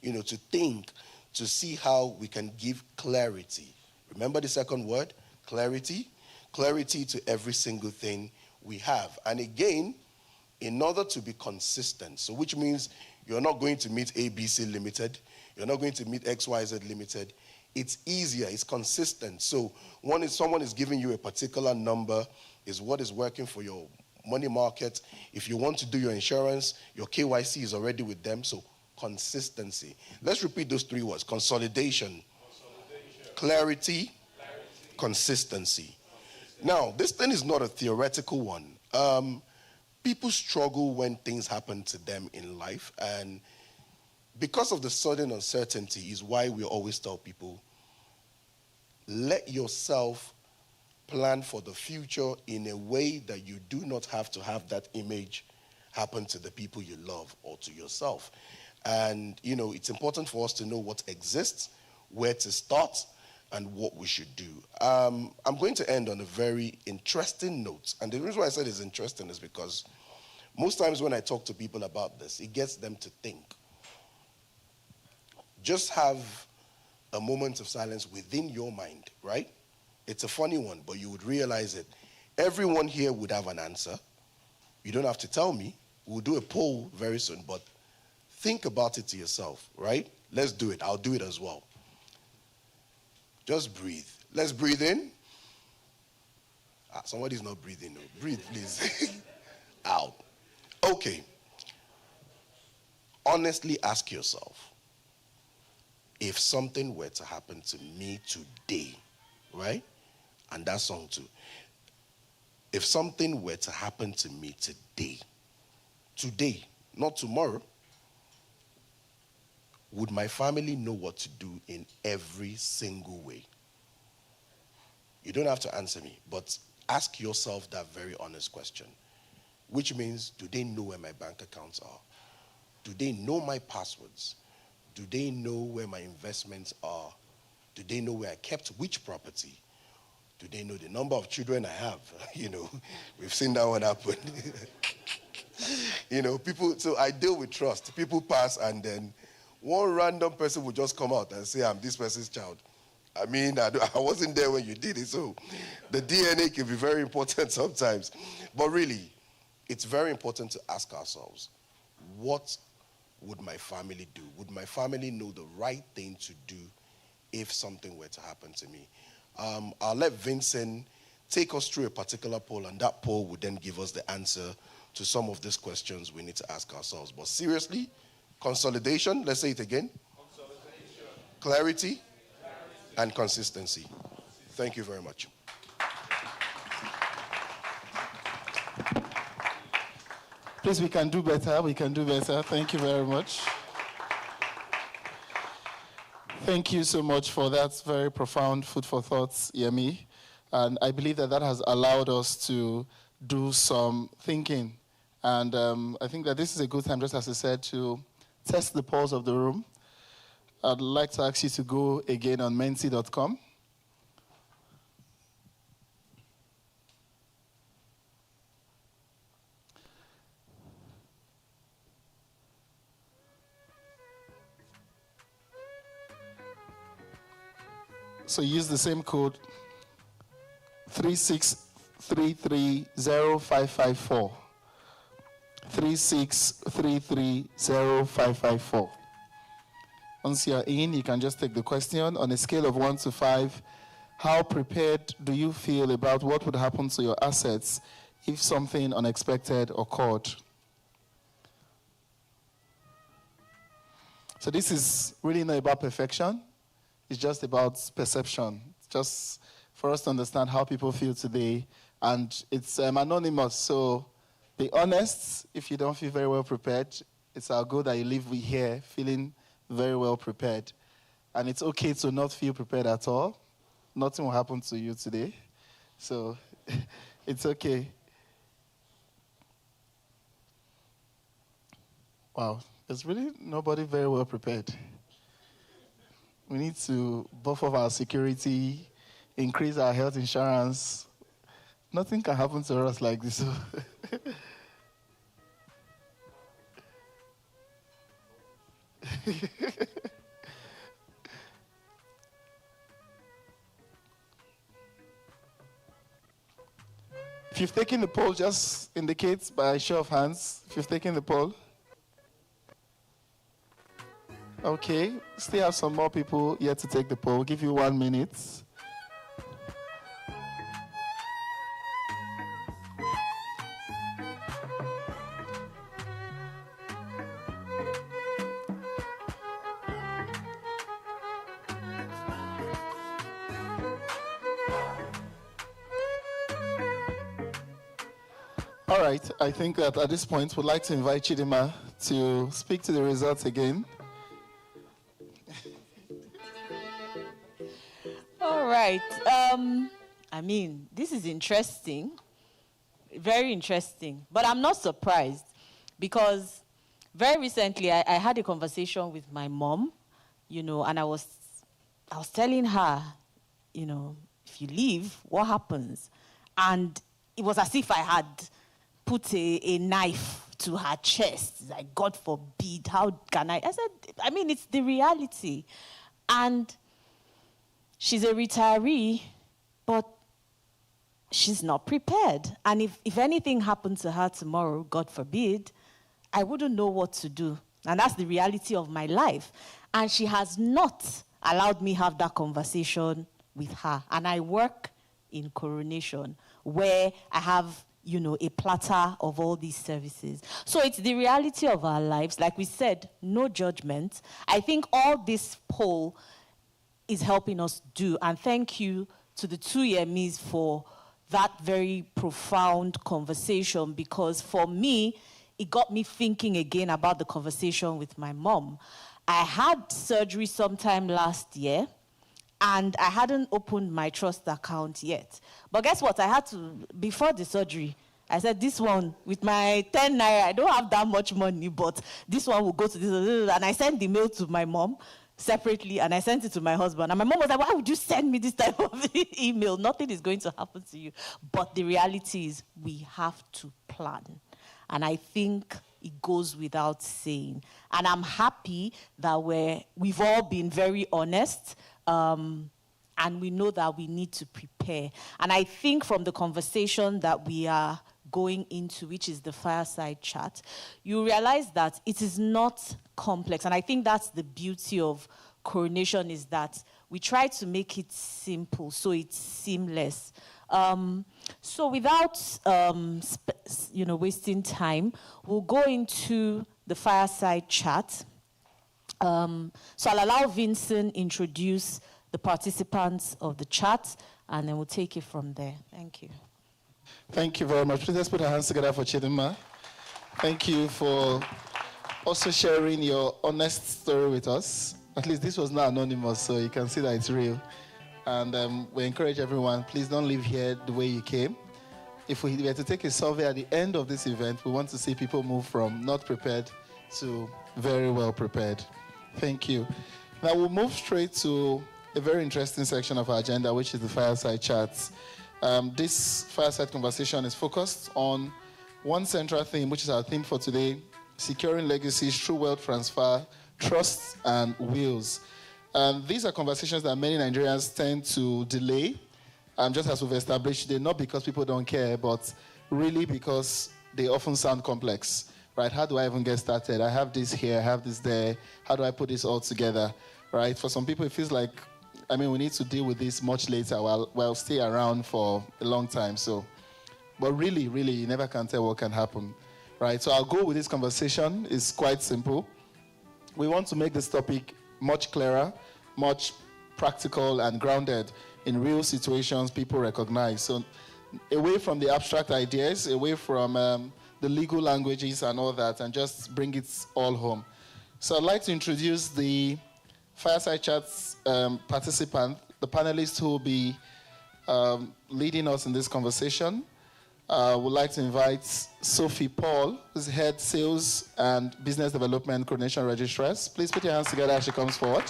to think, to see how we can give clarity. Remember the second word, clarity? Clarity to every single thing we have. And again, in order to be consistent, so which means you're not going to meet ABC Limited, you're not going to meet XYZ Limited. It's easier, it's consistent. So someone is giving you a particular number, is what is working for your money market. If you want to do your insurance, your KYC is already with them. So consistency. Let's repeat those three words. Consolidation. Clarity. Consistency. Now, this thing is not a theoretical one. People struggle when things happen to them in life, and because of the sudden uncertainty is why we always tell people, let yourself plan for the future in a way that you do not have to have that image happen to the people you love or to yourself. And, it's important for us to know what exists, where to start, and what we should do. I'm going to end on a very interesting note. And the reason why I said it's interesting is because most times when I talk to people about this, it gets them to think. Just have a moment of silence within your mind, right? It's a funny one, but you would realize it. Everyone here would have an answer. You don't have to tell me. We'll do a poll very soon, but think about it to yourself, right? Let's do it. I'll do it as well. Just breathe. Let's breathe in. Somebody's not breathing. No. Breathe, please. Out. Okay. Honestly ask yourself, if something were to happen to me today, right? And that song too. If something were to happen to me today, not tomorrow, would my family know what to do in every single way? You don't have to answer me, but ask yourself that very honest question. Which means, do they know where my bank accounts are? Do they know my passwords? Do they know where my investments are? Do they know where I kept which property? Do they know the number of children I have? We've seen that one happen. People, so I deal with trust. People pass and then one random person will just come out and say, I'm this person's child. I mean, I wasn't there when you did it, so the DNA can be very important sometimes. But really, it's very important to ask ourselves, what would my family do? Would my family know the right thing to do if something were to happen to me? I'll let Vincent take us through a particular poll, and that poll would then give us the answer to some of these questions we need to ask ourselves. But seriously, consolidation, let's say it again. Clarity and consistency. Thank you very much. Please, we can do better. We can do better. Thank you very much. Thank you so much for that very profound food for thoughts, Yemi. And I believe that has allowed us to do some thinking. And I think that this is a good time, just as I said, to test the pulse of the room. I'd like to ask you to go again on menti.com. So use the same code 36330554. 36330554. Once you're in, you can just take the question. On a scale of 1 to 5, how prepared do you feel about what would happen to your assets if something unexpected occurred? So this is really not about perfection. It's just about perception. It's just for us to understand how people feel today. And it's anonymous, so be honest. If you don't feel very well prepared, it's our goal that you leave here feeling very well prepared. And it's okay to not feel prepared at all. Nothing will happen to you today. So it's okay. Wow, there's really nobody very well prepared. We need to buff up our security, increase our health insurance. Nothing can happen to us like this. If you've taken the poll, just indicate by a show of hands if you've taken the poll. Okay, still have some more people yet to take the poll. We'll give you 1 minute. All right, I think that at this point, we'd like to invite Chidima to speak to the results again. All right. I mean, this is interesting, very interesting. But I'm not surprised because very recently I had a conversation with my mom, and I was telling her, if you leave, what happens? And it was as if I had put a knife to her chest. Like, God forbid, how can I? I said, it's the reality. And she's a retiree, but she's not prepared. And if anything happened to her tomorrow, God forbid, I wouldn't know what to do. And that's the reality of my life. And she has not allowed me have that conversation with her. And I work in Coronation, where I have, a platter of all these services. So it's the reality of our lives. Like we said, no judgment. I think all this poll is helping us do. And thank you to the two Yemis for that very profound conversation, because for me, it got me thinking again about the conversation with my mom. I had surgery sometime last year, and I hadn't opened my trust account yet. But guess what? I had to, before the surgery, I said, this one, with my 10 naira, I don't have that much money, but this one will go to this. And I sent the mail to my mom separately, and I sent it to my husband. And my mom was like, why would you send me this type of email? Nothing is going to happen to you. But the reality is we have to plan. And I think it goes without saying. And I'm happy that we've all been very honest, and we know that we need to prepare. And I think from the conversation that we are going into, which is the fireside chat, you realize that it is not complex. And I think that's the beauty of Coronation, is that we try to make it simple, so it's seamless. So without wasting time, we'll go into the fireside chat. So I'll allow Vincent introduce the participants of the chat, and then we'll take it from there. Thank you. Thank you very much. Please let's put our hands together for Chidima. Thank you for also sharing your honest story with us. At least this was not anonymous, so you can see that it's real. And we encourage everyone, please don't leave here the way you came. If we were to take a survey at the end of this event, we want to see people move from not prepared to very well prepared. Thank you. Now we'll move straight to a very interesting section of our agenda, which is the fireside chats. This fireside conversation is focused on one central theme, which is our theme for today: securing legacies through wealth transfer, trusts, and wills. These are conversations that many Nigerians tend to delay, just as we've established today, not because people don't care, but really because they often sound complex, right? How do I even get started? I have this here, I have this there. How do I put this all together, right? For some people, it feels like, we need to deal with this much later while stay around for a long time. But really, you never can tell what can happen, right? So our goal with this conversation is quite simple. We want to make this topic much clearer, much practical and grounded in real situations people recognize. So away from the abstract ideas, away from the legal languages and all that, and just bring it all home. So I'd like to introduce the Fireside Chats participant, the panelists who will be leading us in this conversation. Would like to invite Sophie Paul, who's Head Sales and Business Development Coronation Registrars. Please put your hands together as she comes forward.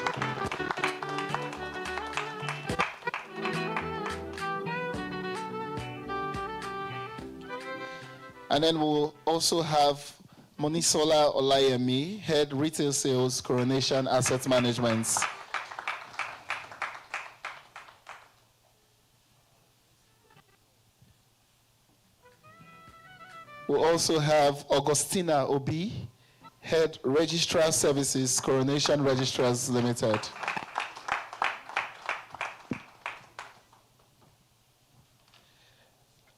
And then we'll also have Monisola Olayemi, Head Retail Sales, Coronation Asset Management. We'll also have Augustina Obi, Head Registrar Services, Coronation Registrars Limited.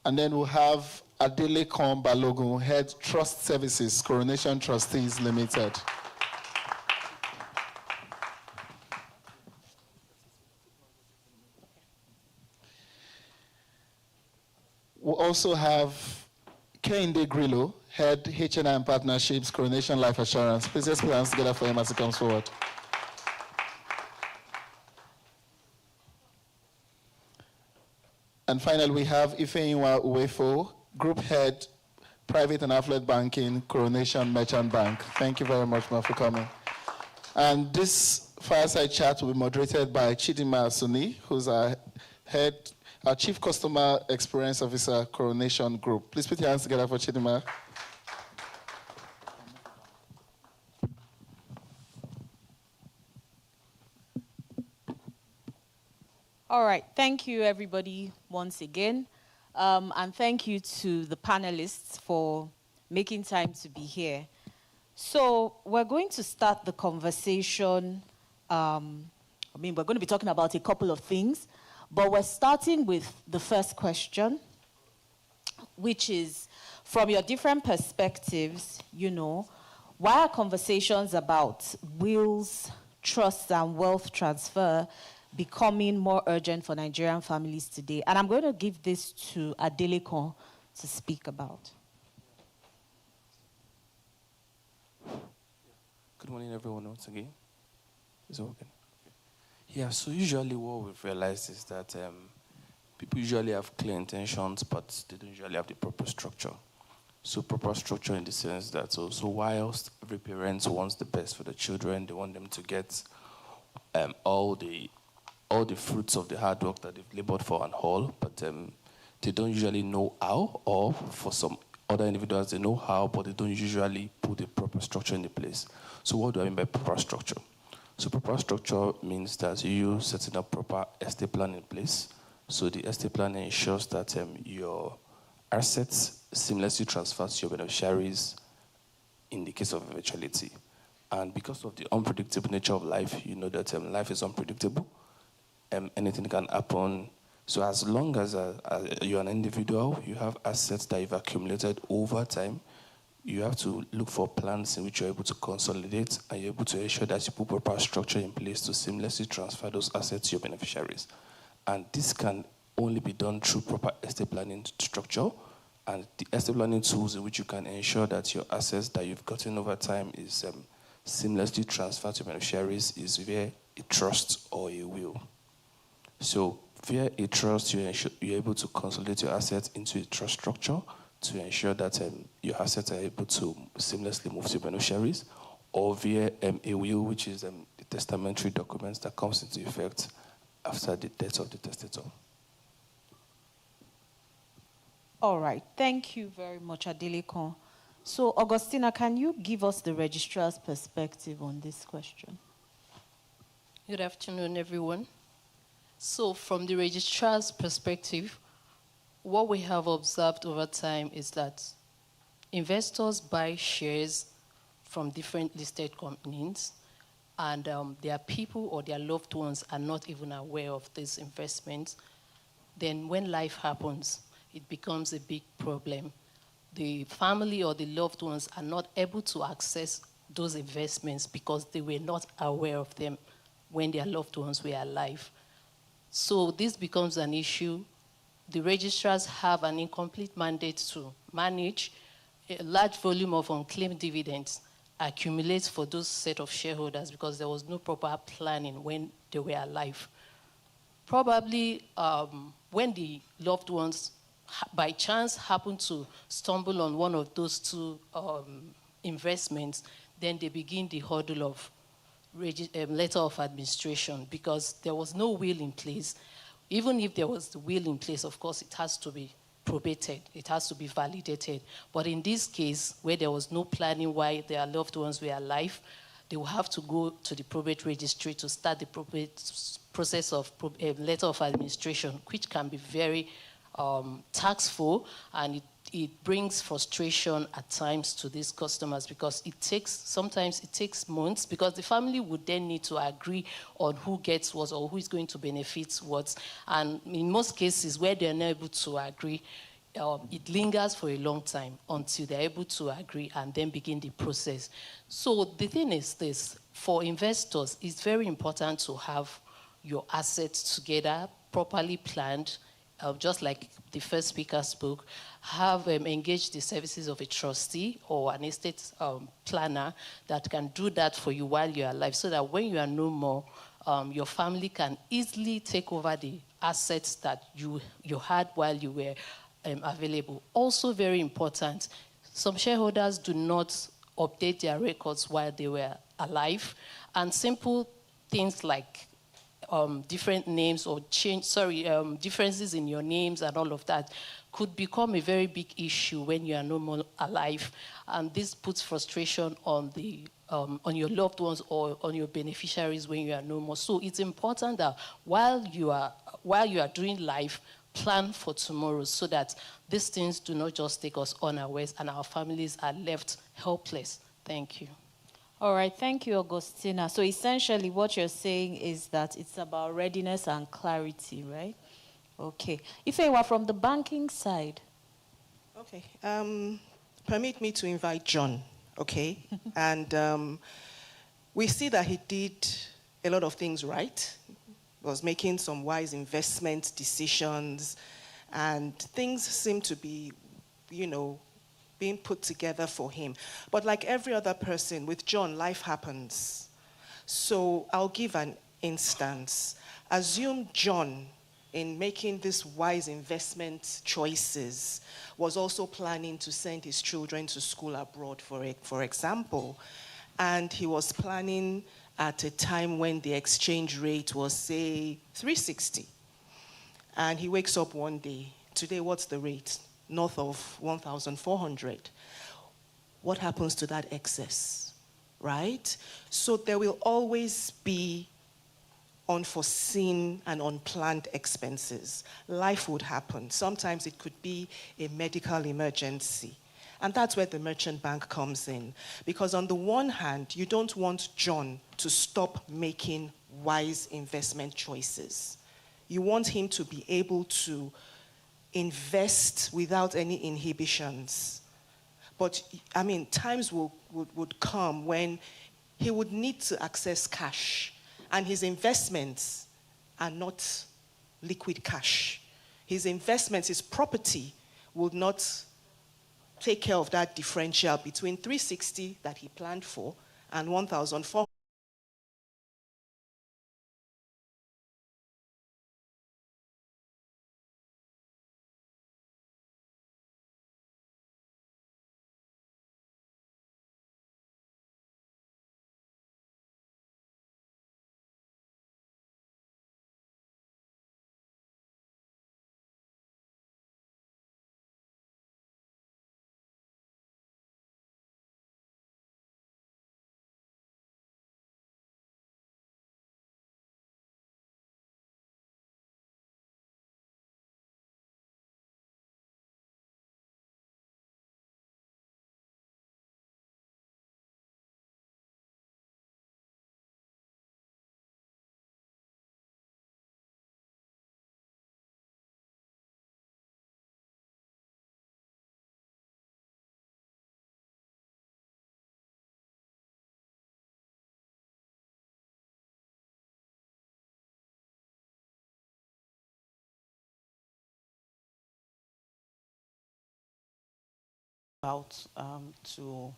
And then we'll have Adele Kon Balogun, Head Trust Services, Coronation Trustees Limited. We'll also have Kehinde Grillo, Head H&M Partnerships, Coronation Life Assurance. Please just put your hands together for him as he comes forward. And finally, we have Ifeyinwa Uwefo, Group Head, Private and Affluent Banking, Coronation Merchant Bank. Thank you very much, ma, for coming. And this fireside chat will be moderated by Chidima Asuni, who's our Chief Customer Experience Officer, Coronation Group. Please put your hands together for Chidima. All right, thank you everybody once again. And thank you to the panelists for making time to be here. So we're going to start the conversation. We're going to be talking about a couple of things, but we're starting with the first question, which is, from your different perspectives, why are conversations about wills, trusts, and wealth transfer becoming more urgent for Nigerian families today? And I'm going to give this to Adele Kon to speak about. Good morning, everyone, once again. Is it working? Yeah, so usually what we've realized is that people usually have clear intentions, but they don't usually have the proper structure. So proper structure in the sense that also whilst every parent wants the best for the children, they want them to get all the fruits of the hard work that they've labored for and all, but they don't usually know how, or for some other individuals, they know how, but they don't usually put the proper structure in the place. So what do I mean by proper structure? So proper structure means that you setting up proper estate plan in place. So the estate plan ensures that your assets seamlessly transfer to your beneficiaries in the case of eventuality. And because of the unpredictable nature of life, you know that life is unpredictable. Anything can happen. So as long as you're an individual, you have assets that you've accumulated over time, you have to look for plans in which you're able to consolidate and you're able to ensure that you put proper structure in place to seamlessly transfer those assets to your beneficiaries. And this can only be done through proper estate planning structure And the estate planning tools in which you can ensure that your assets that you've gotten over time is seamlessly transferred to beneficiaries is via a trust or a will. So via a trust, you're able to consolidate your assets into a trust structure to ensure that your assets are able to seamlessly move to beneficiaries, or via a will, which is the testamentary documents that comes into effect after the death of the testator. All right. Thank you very much, Adelekon. So, Augustina, can you give us the registrar's perspective on this question? Good afternoon, everyone. So, from the registrar's perspective, what we have observed over time is that investors buy shares from different listed companies, and their people or their loved ones are not even aware of these investments. Then when life happens, it becomes a big problem. The family or the loved ones are not able to access those investments because they were not aware of them when their loved ones were alive. So this becomes an issue. The registrars have an incomplete mandate to manage a large volume of unclaimed dividends accumulates for those set of shareholders because there was no proper planning when they were alive. Probably when the loved ones by chance happen to stumble on one of those two investments, then they begin the hurdle of letter of administration because there was no will in place. Even if there was the will in place, of course, it has to be probated. It has to be validated. But in this case, where there was no planning while their loved ones were alive, they will have to go to the probate registry to start the probate process of letter of administration, which can be very taxful, and it brings frustration at times to these customers because sometimes it takes months because the family would then need to agree on who gets what or who is going to benefit what. And in most cases where they're not able to agree, it lingers for a long time until they're able to agree and then begin the process. So the thing is this, for investors, it's very important to have your assets together, properly planned, just like the first speaker spoke, have engaged the services of a trustee or an estate planner that can do that for you while you're alive so that when you are no more, your family can easily take over the assets that you had while you were available. Also very important, some shareholders do not update their records while they were alive, and simple things like different names or differences in your names and all of that could become a very big issue when you are no more alive. And this puts frustration on your loved ones or on your beneficiaries when you are no more. So it's important that while you are doing life, plan for tomorrow so that these things do not just take us unawares and our families are left helpless. Thank you. All right, thank you, Augustina. So essentially what you're saying is that it's about readiness and clarity, right? Okay. If you were from the banking side. Okay. Permit me to invite John, okay? And we see that he did a lot of things right. He was making some wise investment decisions, and things seem to be, being put together for him. But like every other person, with John, life happens. So I'll give an instance. Assume John, in making these wise investment choices, was also planning to send his children to school abroad, for example. And he was planning at a time when the exchange rate was, say, 360. And he wakes up one day. Today, what's the rate? North of 1,400. What happens to that excess, right? So there will always be unforeseen and unplanned expenses. Life would happen. Sometimes it could be a medical emergency. And that's where the merchant bank comes in. Because on the one hand, you don't want John to stop making wise investment choices. You want him to be able to invest without any inhibitions. But, times would come when he would need to access cash, and his investments are not liquid cash. His investments, his property, would not take care of that differential between 360 that he planned for and 1,400. About to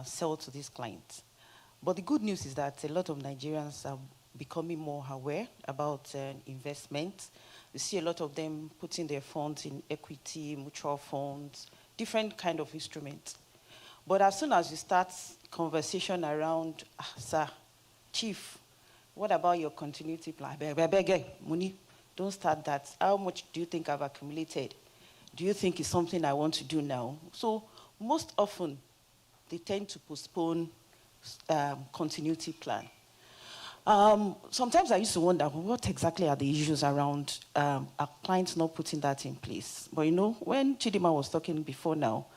sell to these clients. But the good news is that a lot of Nigerians are becoming more aware about investment. You see a lot of them putting their funds in equity, mutual funds, different kind of instruments. But as soon as you start conversation around, sir, chief, what about your continuity plan? Money, don't start that. How much do you think I've accumulated? Do you think it's something I want to do now? So most often, they tend to postpone continuity plan. Sometimes I used to wonder, what exactly are the issues around our clients not putting that in place? But you know, when Chidima was talking before now,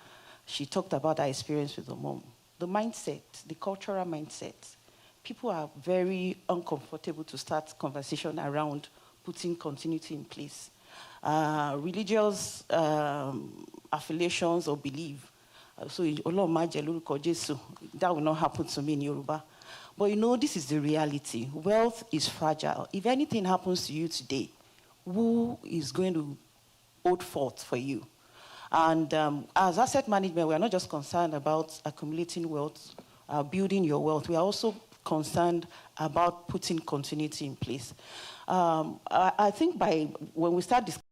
she talked about her experience with the mom. The mindset, the cultural mindset. People are very uncomfortable to start conversation around putting continuity in place. Religious affiliations or belief. So, that will not happen to me in Yoruba. But you know, this is the reality. Wealth is fragile. If anything happens to you today, who is going to hold forth for you? And as asset management, we are not just concerned about accumulating wealth, building your wealth. We are also concerned about putting continuity in place. I think when we start discussing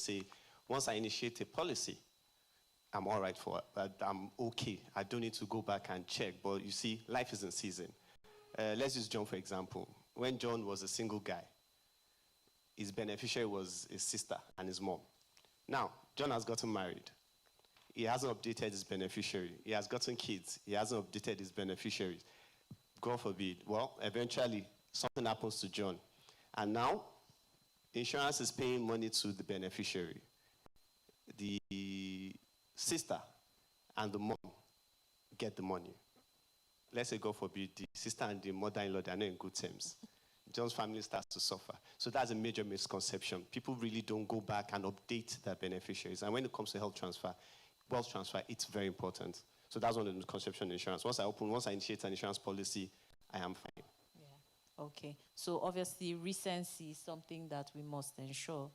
say, once I initiate a policy, I'm all right for it, but I'm okay. I don't need to go back and check. But you see, life is in season. Let's use John, for example. When John was a single guy, his beneficiary was his sister and his mom. Now, John has gotten married. He hasn't updated his beneficiary. He has gotten kids. He hasn't updated his beneficiaries. God forbid. Well, eventually, something happens to John. And now, insurance is paying money to the beneficiary. The sister and the mom get the money. Let's say, God forbid, the sister and the mother-in-law, they are not in good terms. John's family starts to suffer. So that's a major misconception. People really don't go back and update their beneficiaries. And when it comes to wealth transfer, it's very important. So that's one of the misconceptions in insurance. Once I initiate an insurance policy, I am fine. Yeah. Okay. So obviously, recency is something that we must ensure.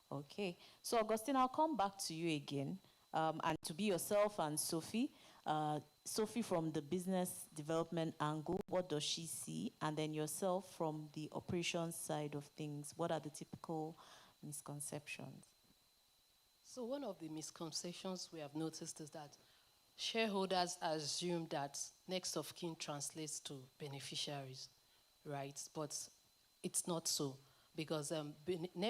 Okay. So Augustine, I'll come back to you again. And to be yourself and Sophie. Sophie from the business development angle, what does she see? And then yourself from the operations side of things, what are the typical misconceptions? So one of the misconceptions we have noticed is that shareholders assume that next of kin translates to beneficiaries, right? But it's not so, because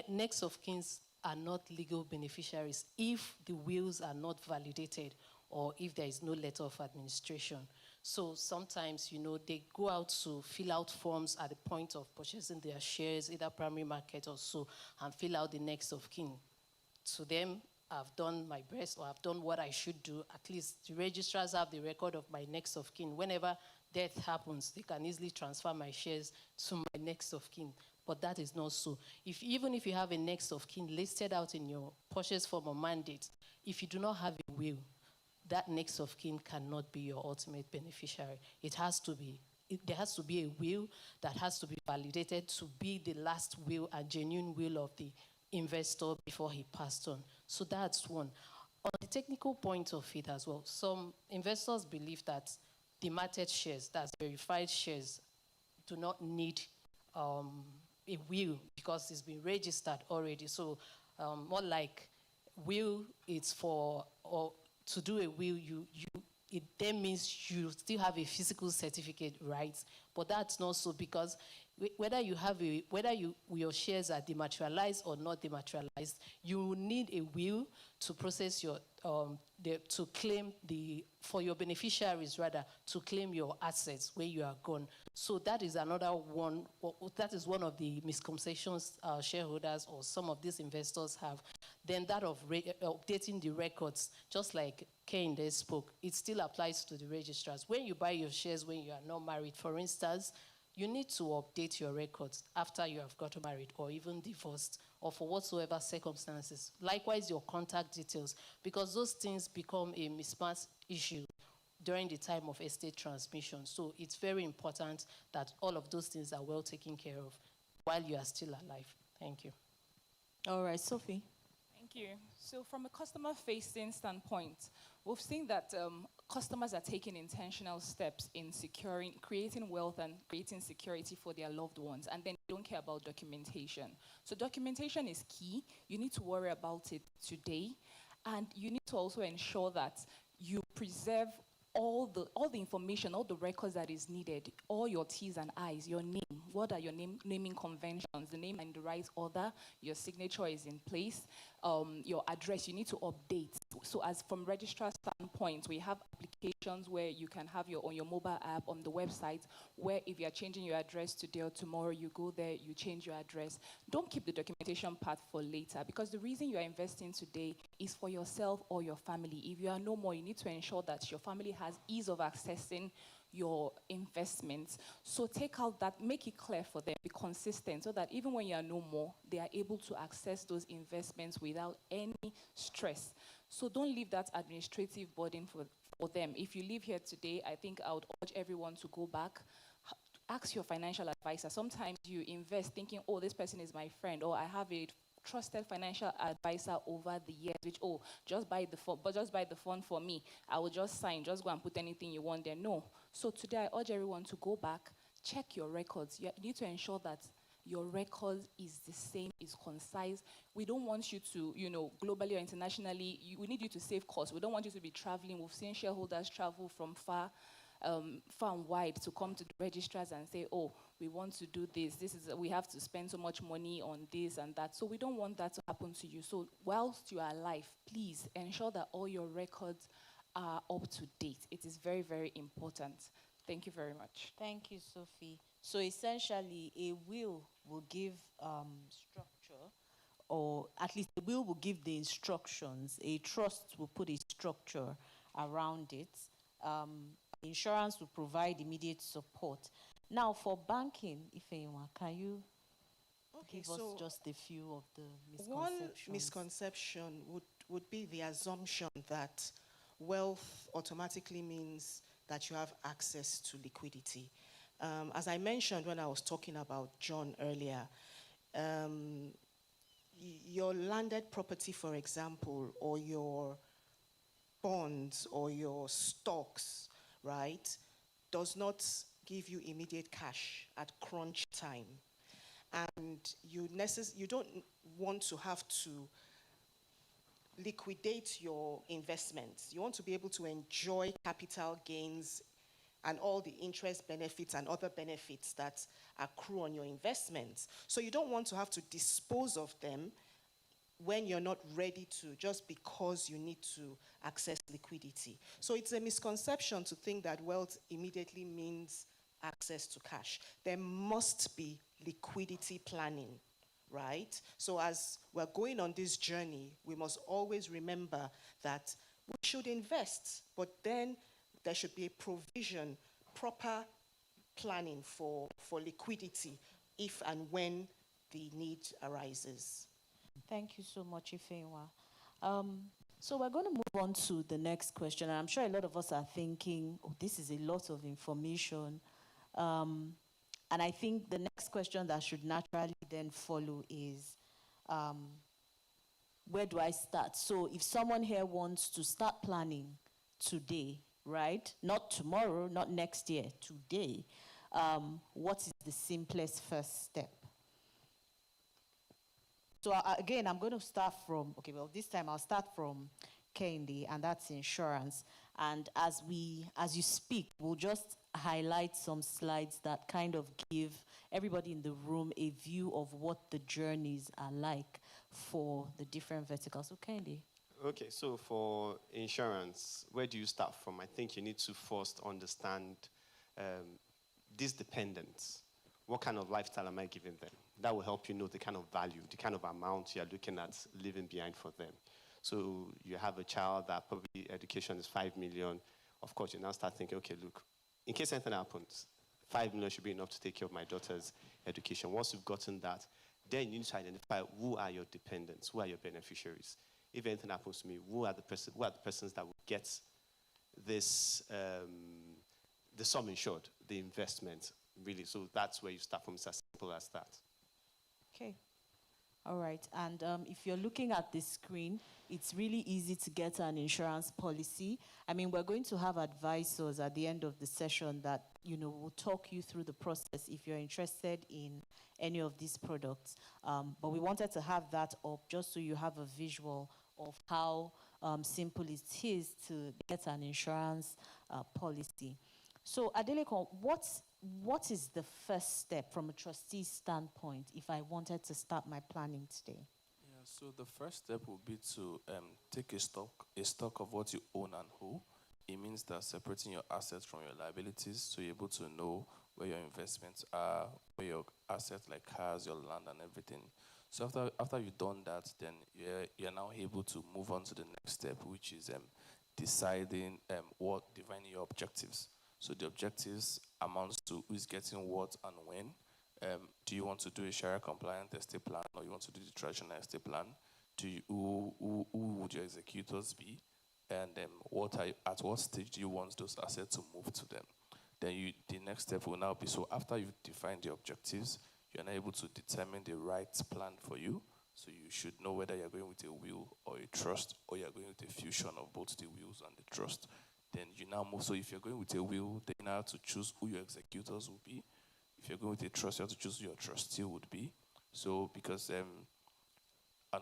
next of kins are not legal beneficiaries if the wills are not validated or if there is no letter of administration. So sometimes, they go out to fill out forms at the point of purchasing their shares, either primary market or so, and fill out the next of kin. To them, I've done my best, or I've done what I should do. At least the registrars have the record of my next of kin. Whenever death happens, they can easily transfer my shares to my next of kin. But that is not so. Even if you have a next of kin listed out in your purchase form or mandate, if you do not have a will, that next of kin cannot be your ultimate beneficiary. There has to be a will that has to be validated to be the last will and genuine will of the investor before he passed on. So that's one. On the technical point of it as well, some investors believe that dematted shares, that's verified shares, do not need a will because it's been registered already. So more like will, it's for, or to do a will, it then means you still have a physical certificate, right? But that's not so, because whether your shares are dematerialized or not dematerialized, you need a will to process your to claim for your beneficiaries rather, to claim your assets when you are gone. So that is another one. That is one of the misconceptions shareholders or some of these investors have. Then that of updating the records, just like Kehinde spoke, it still applies to the registrars. When you buy your shares when you are not married, for instance, you need to update your records after you have gotten married or even divorced or for whatsoever circumstances. Likewise, your contact details, because those things become a mismatch issue during the time of estate transmission. So it's very important that all of those things are well taken care of while you are still alive. Thank you. All right, Sophie. Thank you. So from a customer-facing standpoint, we've seen that customers are taking intentional steps in creating wealth and creating security for their loved ones, and then they don't care about documentation. So documentation is key. You need to worry about it today, and you need to also ensure that you preserve all the information, all the records that is needed, all your T's and I's, your name, what are your naming conventions, the name in the right order, your signature is in place, your address, you need to update. So as from registrar standpoint, we have applications where you can have on your mobile app, on the website, where if you're changing your address today or tomorrow, you go there, you change your address. Don't keep the documentation part for later, because the reason you are investing today is for yourself or your family. If you are no more, you need to ensure that your family has ease of accessing your investments. So take out that, make it clear for them, be consistent, so that even when you are no more, they are able to access those investments without any stress. So don't leave that administrative burden for them. If you leave here today, I think I would urge everyone to go back, ask your financial advisor. Sometimes you invest thinking, oh, this person is my friend, or I have a trusted financial advisor over the years, which, just buy the fund for me. I will just sign, just go and put anything you want there. No. So today I urge everyone to go back, check your records. You need to ensure that your record is the same, is concise. We don't want you to, globally or internationally, we need you to save costs. We don't want you to be traveling. We've seen shareholders travel from far and wide to come to the registrars and say, oh, we want to do this. We have to spend so much money on this and that. So we don't want that to happen to you. So whilst you are alive, please ensure that all your records are up to date. It is very, very important. Thank you very much. Thank you, Sophie. So essentially, a will give structure, or at least the will give the instructions. A trust will put a structure around it. Insurance will provide immediate support. Now, for banking, Ifeanyi, can you give us just a few of the misconceptions? One misconception would be the assumption that wealth automatically means that you have access to liquidity. As I mentioned when I was talking about John earlier, your landed property, for example, or your bonds or your stocks, right, does not give you immediate cash at crunch time. And you don't want to have to liquidate your investments. You want to be able to enjoy capital gains and all the interest benefits and other benefits that accrue on your investments. So you don't want to have to dispose of them when you're not ready to, just because you need to access liquidity. So it's a misconception to think that wealth immediately means access to cash. There must be liquidity planning, right? So as we're going on this journey, we must always remember that we should invest, but then there should be a provision, proper planning for liquidity if and when the need arises. Thank you so much, Ifeanyi. So we're going to move on to the next question. And I'm sure a lot of us are thinking, oh, this is a lot of information. And I think the next question that should naturally then follow is, where do I start? So if someone here wants to start planning today, right? Not tomorrow, not next year, today, what is the simplest first step? So again, I'm going to start from, this time I'll start from Kendi, and that's insurance. And as you speak, we'll just highlight some slides that kind of give everybody in the room a view of what the journeys are like for the different verticals. So Kendi. Okay, so for insurance, where do you start from? I think you need to first understand these dependents. What kind of lifestyle am I giving them? That will help you know the kind of value, the kind of amount you're looking at leaving behind for them. So you have a child that probably education is 5 million. Of course, you now start thinking, okay, look, in case anything happens, 5 million should be enough to take care of my daughter's education. Once you've gotten that, then you need to identify who are your dependents, who are your beneficiaries. If anything happens to me, who are the persons that will get this, the sum insured, the investment, really. So that's where you start from. It's as simple as that. Okay. All right. And if you're looking at the screen, it's really easy to get an insurance policy. I mean, we're going to have advisors at the end of the session that, will talk you through the process if you're interested in any of these products. But we wanted to have that up just so you have a visual of how simple it is to get an insurance policy. So, Adeleko, what is the first step from a trustee's standpoint if I wanted to start my planning today? Yeah, so the first step would be to take a stock of what you own and who. It means that separating your assets from your liabilities, so you're able to know where your investments are, where your assets like cars, your land, and everything. So after you've done that, then you're now able to move on to the next step, which is defining your objectives. So the objectives amounts to who is getting what and when. Do you want to do a Sharia compliant estate plan, or you want to do the traditional estate plan? Who would your executors be? And at what stage do you want those assets to move to them? Then the next step will now be, so after you've defined the objectives, you're now able to determine the right plan for you. So you should know whether you're going with a will or a trust, or you're going with a fusion of both the wills and the trust. Then you now move. So if you're going with a will, then you now have to choose who your executors will be. if you're going with a trust, you have to choose who your trustee would be. So because and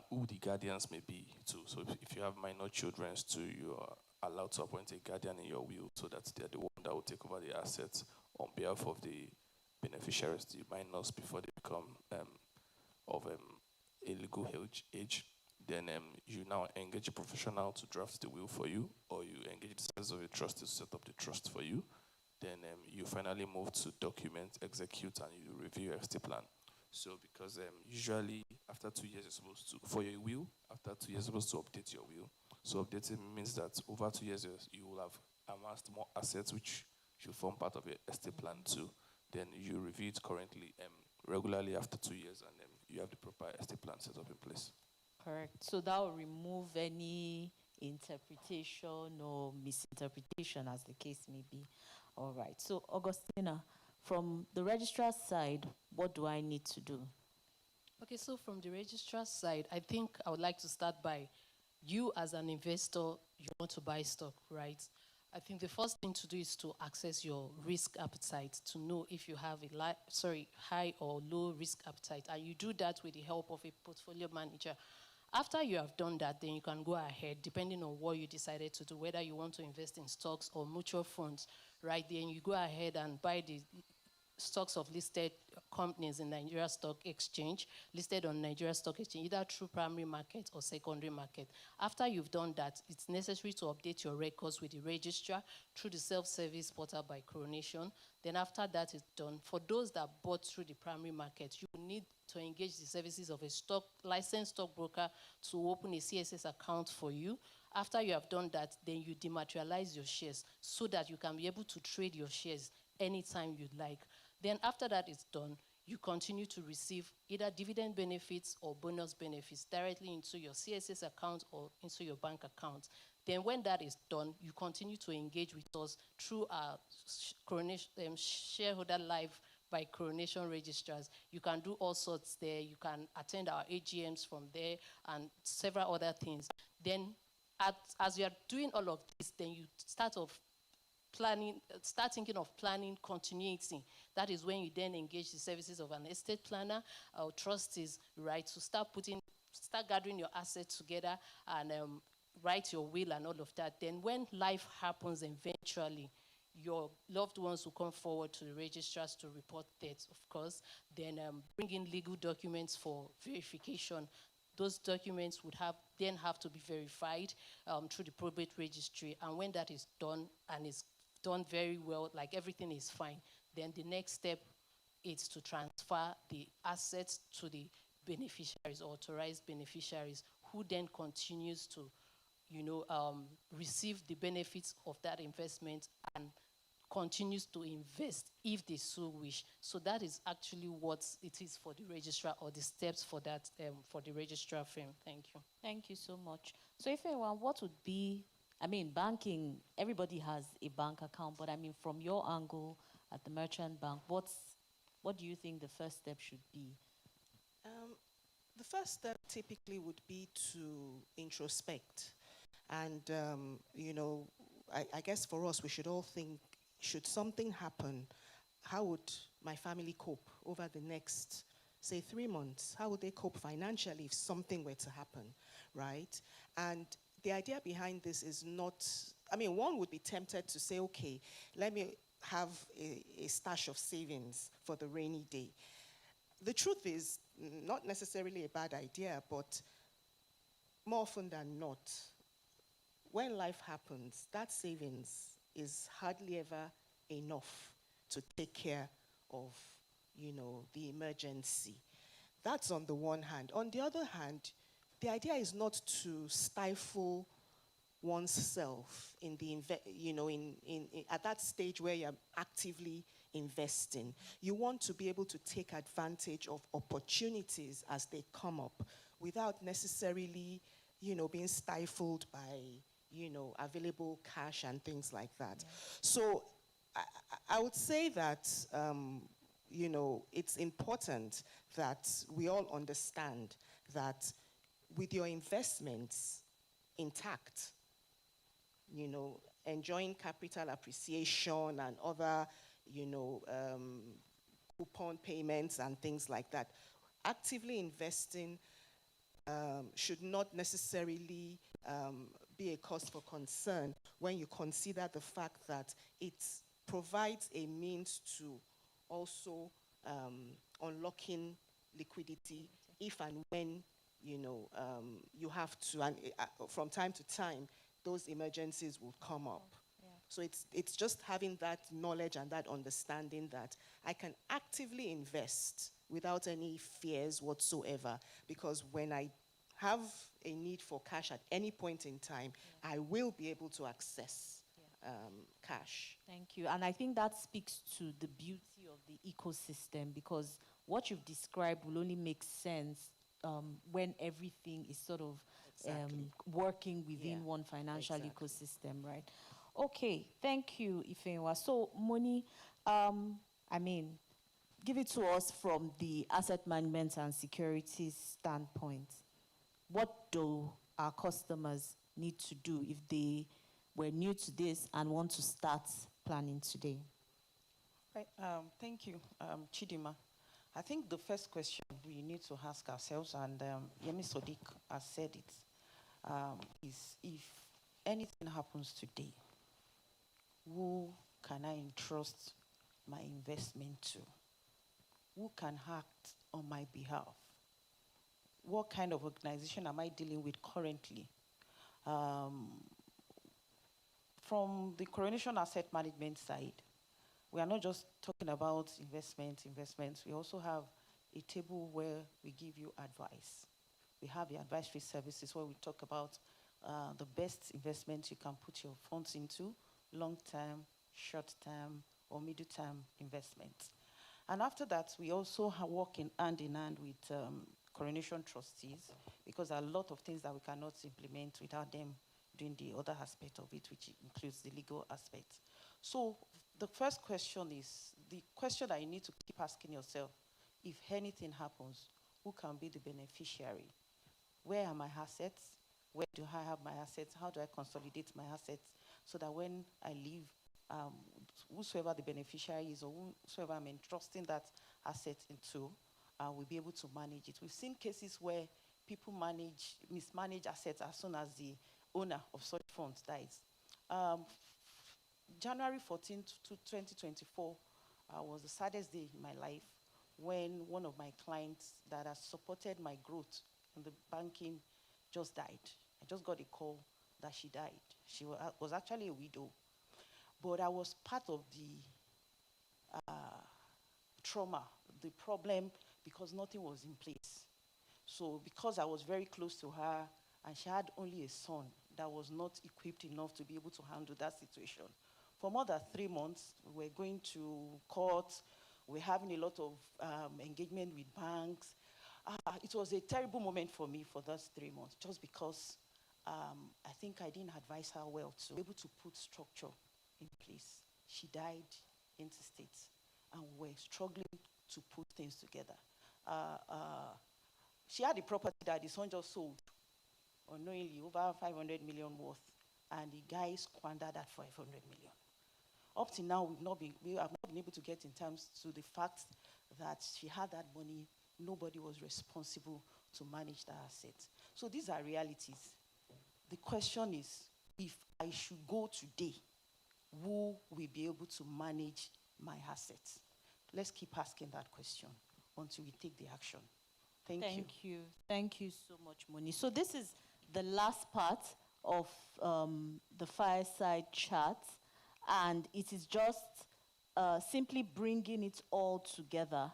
who the guardians may be too. So if you have minor children too, you are allowed to appoint a guardian in your will so that they're the one that will take over the assets on behalf of the beneficiaries, the minors, before they become of a legal age. Then you now engage a professional to draft the will for you, or you engage the service of a trustee to set up the trust for you. Then you finally move to document, execute, and you review your estate plan. So because usually after 2 years you're supposed to, for your will, after 2 years you're supposed to update your will. So updating means that over 2 years you will have amassed more assets which should form part of your estate plan too. Then you review it currently regularly after 2 years, and you have the proper estate plan set up in place. Correct. So that will remove any interpretation or misinterpretation, as the case may be. All right. So, Augustina, from the registrar's side, what do I need to do? Okay, so from the registrar's side, I think I would like to start by you as an investor, you want to buy stock, right? I think the first thing to do is to access your risk appetite to know if you have a high or low risk appetite, and you do that with the help of a portfolio manager. After you have done that, then you can go ahead, depending on what you decided to do, whether you want to invest in stocks or mutual funds, right? Then you go ahead and buy the stocks of listed companies in Nigeria Stock Exchange, listed on Nigeria Stock Exchange, either through primary market or secondary market. After you've done that, it's necessary to update your records with the registrar through the self-service portal by Coronation. Then after that is done, for those that bought through the primary market, you need to engage the services of a licensed stockbroker to open a CSS account for you. After you have done that, then you dematerialize your shares so that you can be able to trade your shares anytime you'd like. Then after that is done, you continue to receive either dividend benefits or bonus benefits directly into your CSS account or into your bank account. Then when that is done, you continue to engage with us through our shareholder live by Coronation registrars. You can do all sorts there. You can attend our AGMs from there and several other things. Then as you are doing all of this, then you start thinking of planning continuity. That is when you then engage the services of an estate planner or trustees, right, to start gathering your assets together and write your will and all of that. Then when life happens eventually, your loved ones will come forward to the registrars to report death, of course. Then bring in legal documents for verification. Those documents would then have to be verified through the probate registry. And when that is done and is done very well, like everything is fine, then the next step is to transfer the assets to the beneficiaries, authorized beneficiaries, who then continues to, receive the benefits of that investment and continues to invest if they so wish. So that is actually what it is for the registrar, or the steps for that for the registrar firm. Thank you. Thank you so much. So if anyone, what would be, banking, everybody has a bank account, but from your angle at the merchant bank, what do you think the first step should be? The first step typically would be to introspect. And, I guess for us, we should all think, should something happen, how would my family cope over the next, say, 3 months? How would they cope financially if something were to happen, right? And the idea behind this is not, one would be tempted to say, okay, let me have a stash of savings for the rainy day. The truth is, not necessarily a bad idea, but more often than not, when life happens, that savings is hardly ever enough to take care of, the emergency. That's on the one hand. On the other hand, the idea is not to stifle oneself in the at that stage where you're actively investing. You want to be able to take advantage of opportunities as they come up without necessarily, being stifled by, available cash and things like that. Yeah. So I would say that, it's important that we all understand that with your investments intact, enjoying capital appreciation and other, coupon payments and things like that. Actively investing should not necessarily be a cause for concern when you consider the fact that it provides a means to also unlocking liquidity if and when you have to, and from time to time, those emergencies will come up. Yeah. So it's just having that knowledge and that understanding that I can actively invest without any fears whatsoever, because when I have a need for cash at any point in time, I will be able to access cash. Thank you. And I think that speaks to the beauty of the ecosystem, because what you've described will only make sense when everything is sort of working within one financial ecosystem, right? Okay, thank you, Ifeanyi. So, Moni, give it to us from the asset management and securities standpoint. What do our customers need to do if they were new to this and want to start planning today? Right, thank you, Chidima. I think the first question we need to ask ourselves, and Yemi Sodiq has said it, is if anything happens today, who can I entrust my investment to? Who can act on my behalf? What kind of organization am I dealing with currently? From the Coronation Asset Management side, we are not just talking about investments. We also have a table where we give you advice. We have the advisory services where we talk about the best investments you can put your funds into, long-term, short-term, or middle-term investments. And after that, we also work hand in hand with Coronation trustees, because there are a lot of things that we cannot implement without them doing the other aspect of it, which includes the legal aspect. So the first question is, the question that you need to keep asking yourself, if anything happens, who can be the beneficiary? Where are my assets? Where do I have my assets? How do I consolidate my assets so that when I leave, whosoever the beneficiary is or whosoever I'm entrusting that asset into will be able to manage it. We've seen cases where people mismanage assets as soon as the owner of such funds dies. January 14th, 2024 was the saddest day in my life when one of my clients that has supported my growth in the banking just died. I just got a call that she died. She was actually a widow. But I was part of the trauma, the problem, because nothing was in place. So because I was very close to her and she had only a son that was not equipped enough to be able to handle that situation. For more than 3 months, we were going to court, we were having a lot of engagement with banks. It was a terrible moment for me for those 3 months, just because I think I didn't advise her well to be able to put structure in place. She died interstate, and we were struggling to put things together. She had a property that the son just sold, unknowingly, over 500 million worth, and the guy squandered that 500 million. Up till now, we have not been able to get in terms to the fact that she had that money. Nobody was responsible to manage that asset. So these are realities. The question is, if I should go today, who will be able to manage my assets? Let's keep asking that question until we take the action. Thank you. Thank you so much, Moni. So this is the last part of the fireside chat, and it is just simply bringing it all together,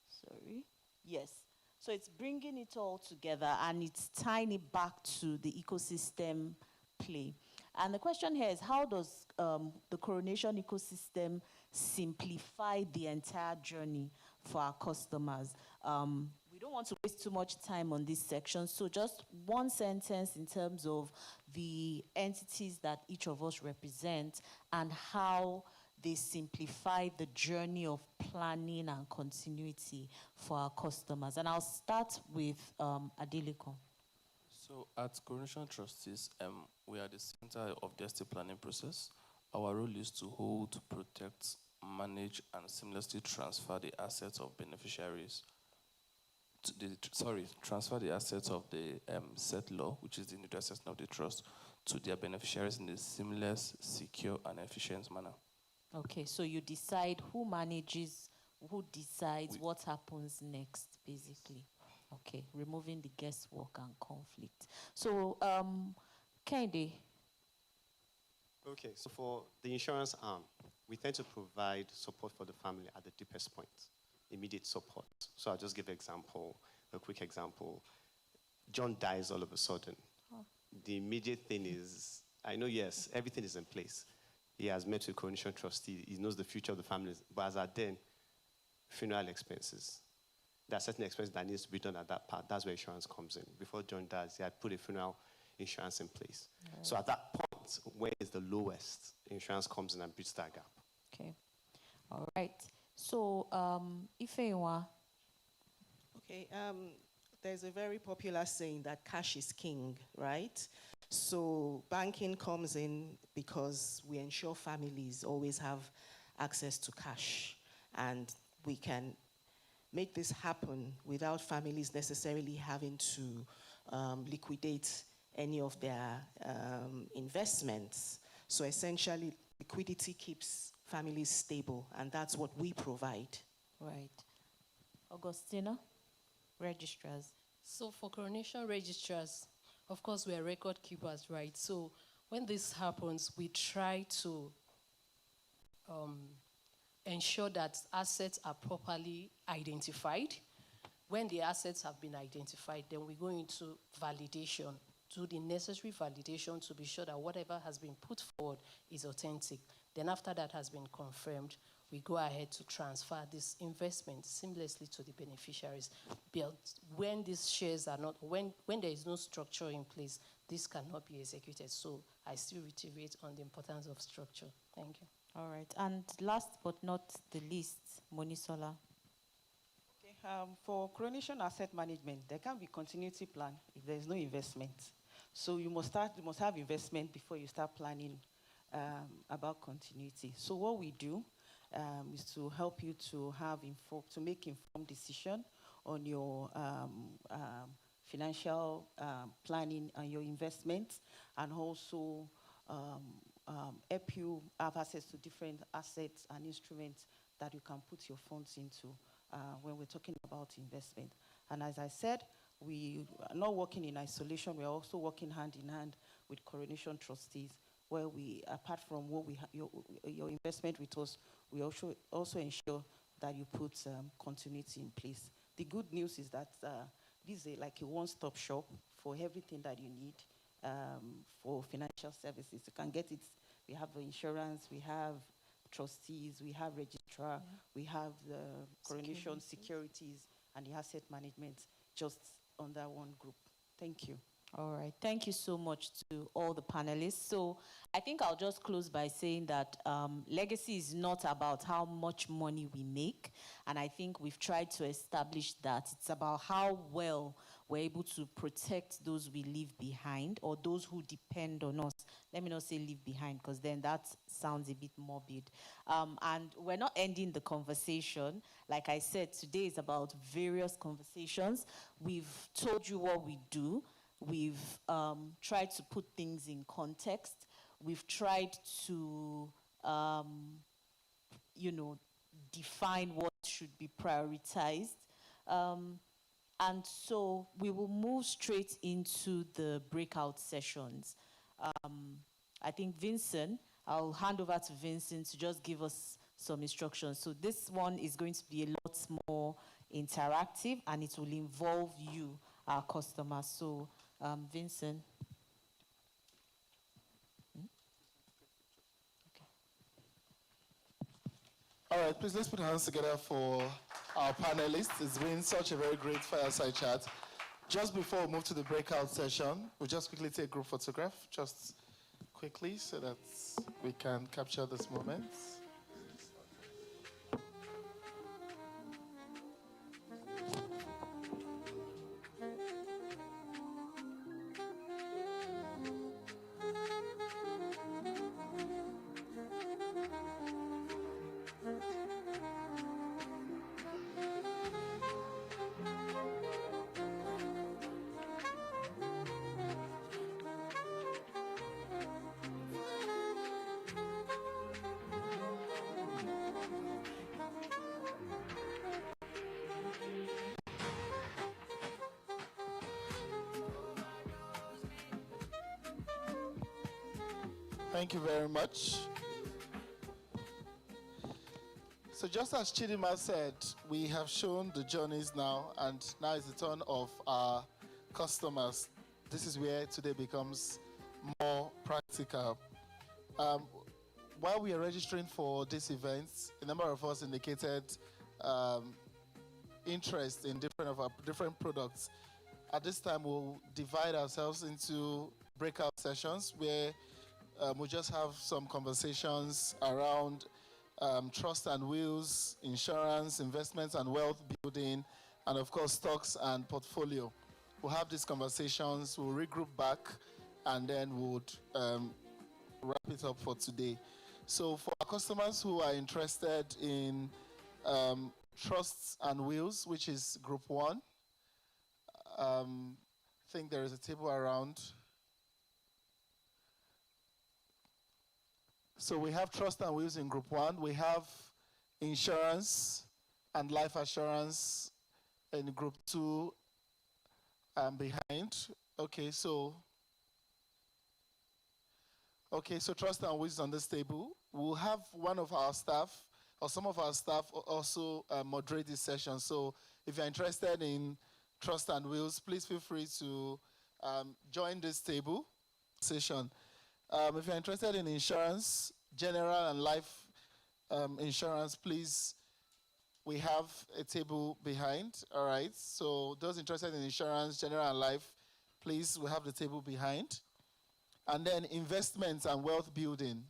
sorry. Yes. So it's bringing it all together and it's tying it back to the ecosystem play. And the question here is, how does the Coronation ecosystem simplify the entire journey for our customers? We don't want to waste too much time on this section, so just one sentence in terms of the entities that each of us represent and how they simplify the journey of planning and continuity for our customers. And I'll start with Adiliko. So at Coronation Trustees, we are the center of the estate planning process. our role is to hold, protect, manage, and seamlessly transfer the assets of beneficiaries. Transfer the assets of the settlor, which is the individual assets of the trust, to their beneficiaries in a seamless, secure, and efficient manner. Okay, so you decide who manages, who decides what happens next, basically. Okay, removing the guesswork and conflict. So, Kende. Okay, so for the insurance arm, we tend to provide support for the family at the deepest point, immediate support. So I'll just give a quick example. John dies all of a sudden. Oh. The immediate thing is, I know, yes, everything is in place. He has met with Coronation trustee. He knows the future of the family. But as at then, funeral expenses. There are certain expenses that needs to be done at that part. That's where insurance comes in. Before John dies, he had put a funeral insurance in place. Right. So at that point, where is the lowest, insurance comes in and bridges that gap. Okay. All right. So, Ifewa. Okay. There's a very popular saying that cash is king, right? So banking comes in because we ensure families always have access to cash, and we can make this happen without families necessarily having to liquidate any of their investments. So essentially, liquidity keeps families stable, and that's what we provide. Right. Augustina, registrars. So for Coronation registrars, of course, we are record keepers, right? So when this happens, we try to ensure that assets are properly identified. When the assets have been identified, then we go into validation, do the necessary validation to be sure that whatever has been put forward is authentic. Then after that has been confirmed, we go ahead to transfer this investment seamlessly to the beneficiaries. But when these shares are not, when there is no structure in place, this cannot be executed. So I still reiterate on the importance of structure. Thank you. All right. And last but not the least, Monisola. Okay. For Coronation Asset Management, there can be continuity plan if there is no investment. So you must have investment before you start planning about continuity. So what we do is to help you to make informed decision on your financial planning and your investments, and also help you have access to different assets and instruments that you can put your funds into when we're talking about investment. And as I said, we are not working in isolation. We are also working hand in hand with Coronation trustees, where we, apart from what your investment with us, we also ensure that you put continuity in place. The good news is that this is like a one-stop shop for everything that you need for financial services. You can get it. We have the insurance, we have trustees, we have registrar, we have the Coronation Securities and the asset management just under one group. Thank you. All right. Thank you so much to all the panelists. So I think I'll just close by saying that legacy is not about how much money we make. And I think we've tried to establish that it's about how well we're able to protect those we leave behind, or those who depend on us. Let me not say leave behind, because then that sounds a bit morbid. And we're not ending the conversation. Like I said, today is about various conversations. We've told you what we do. We've tried to put things in context. We've tried to, define what should be prioritized. And so we will move straight into the breakout sessions. I think Vincent, I'll hand over to Vincent to just give us some instructions. So this one is going to be a lot more interactive, and it will involve you, our customers. So Vincent. All right, please let's put hands together for our panelists. It's been such a very great fireside chat. Just before we move to the breakout session, we'll just quickly take a group photograph, just quickly, so that we can capture this moment. Thank you very much. So just as Chidima said, we have shown the journeys now, and now is the turn of our customers. This is where today becomes more practical. While we are registering for this event, a number of us indicated interest in different products. At this time, we'll divide ourselves into breakout sessions where we'll just have some conversations around trust and wills, insurance, investments and wealth building, and of course, stocks and portfolio. We'll have these conversations, we'll regroup back, and then we'll wrap it up for today. So for our customers who are interested in trusts and wills, which is group 1, I think there is a table around. So we have trust and wills in group 1. We have insurance and life assurance in group 2 and behind. Okay, so trust and wills on this table. We'll have one of our staff or some of our staff also moderate this session. So if you're interested in trust and wills, please feel free to join this table session. If you're interested in insurance, general and life insurance, please, we have a table behind, all right? So those interested in insurance, general and life, please, we have the table behind. And then investments and wealth building.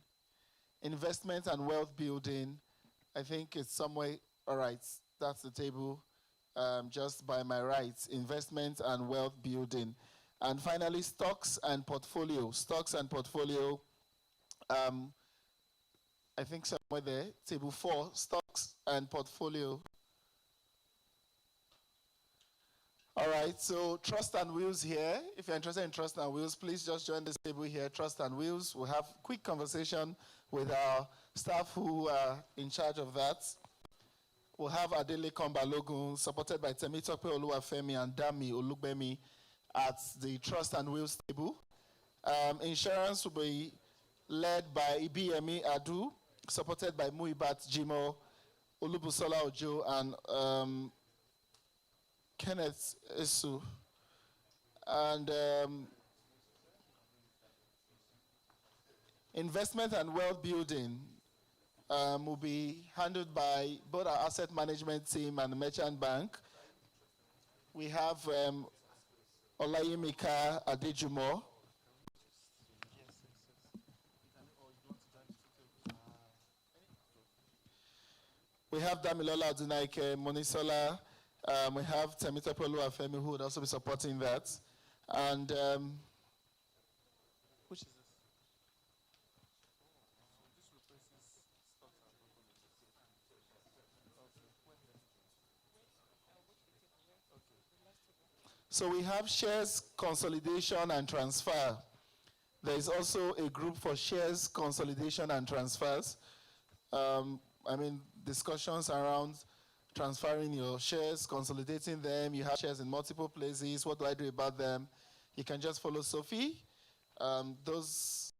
Investment and wealth building, I think it's somewhere, all right, that's the table just by my right, investment and wealth building. And finally, stocks and portfolio. Stocks and portfolio, I think somewhere there, table 4, stocks and portfolio. All right, so trust and wills here. If you're interested in trust and wills, please just join this table here, trust and wills. We'll have quick conversation with our staff who are in charge of that. We'll have Adele Kombalogun, supported by Temitope Oluwafemi and Dami Olugbemi at the trust and wills table. Insurance will be led by Ibiyemi Adu, supported by Muibat Jimo, Olubusola Ojo, and Kenneth Esu. And investment and wealth building will be handled by both our asset management team and the merchant bank. We have Olayimika Adejumo. We have Damilola Adunaike, Monisola. We have Temitope Oluwafemi, who would also be supporting that. And which is this? So we have shares consolidation and transfer. There is also a group for shares consolidation and transfers. Discussions around transferring your shares, consolidating them. You have shares in multiple places. What do I do about them? You can just follow Sophie. Those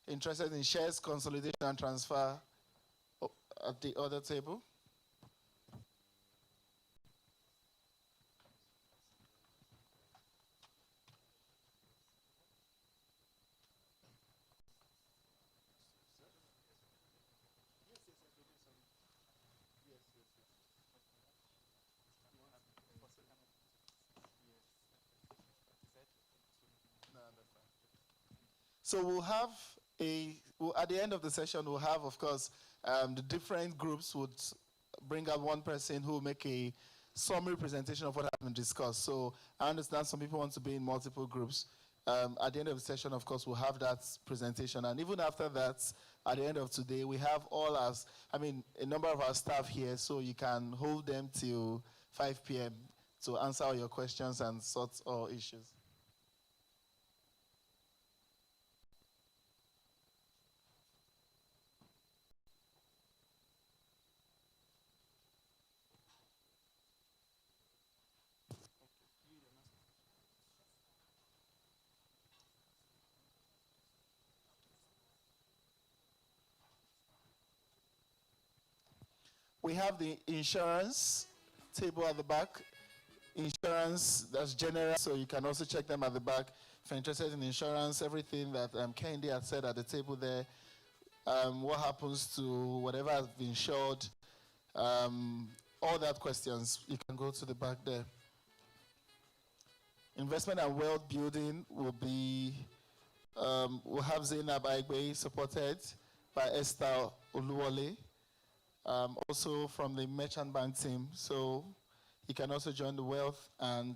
interested in shares, consolidation, and transfer at the other table. So we'll have at the end of the session, we'll have, of course, the different groups would bring out one person who will make a summary presentation of what has been discussed. So I understand some people want to be in multiple groups. At the end of the session, of course, we'll have that presentation. And even after that, at the end of today, we have a number of our staff here, so you can hold them till 5 p.m. to answer all your questions and sort all issues. We have the insurance table at the back. Insurance, that's general, so you can also check them at the back. If you're interested in insurance, everything that Kendi had said at the table there, what happens to whatever has been insured, all that questions, you can go to the back there. Investment and wealth building will be, we'll have Zainab Aigbe supported by Esther Oluwole, also from the Merchant Bank team. So you can also join the wealth and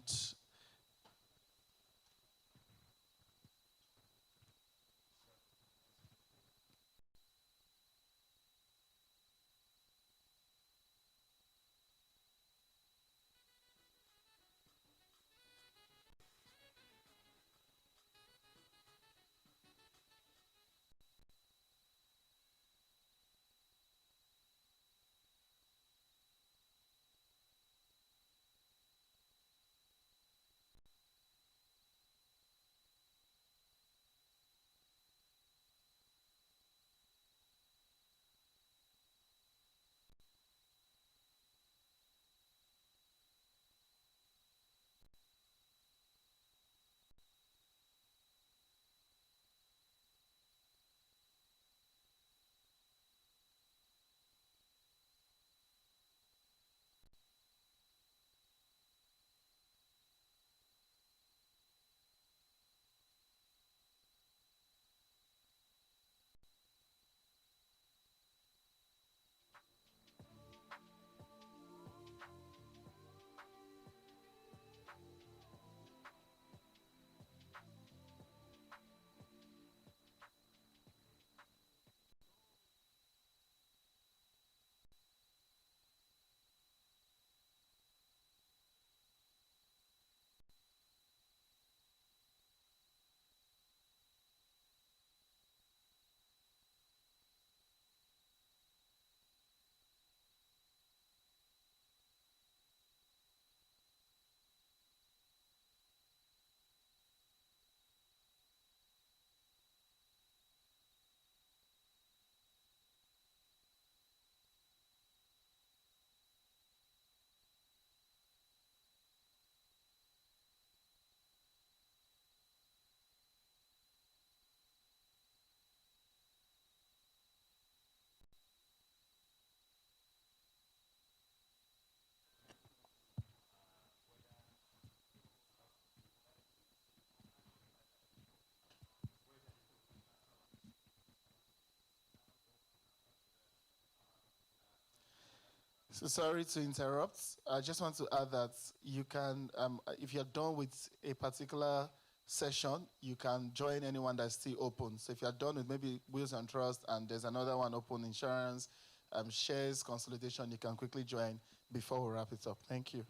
so sorry to interrupt. I just want to add that you can, if you're done with a particular session, you can join anyone that's still open. So if you're done with maybe Wills and Trust and there's another one open, insurance, shares, consolidation, you can quickly join before we wrap it up. Thank you.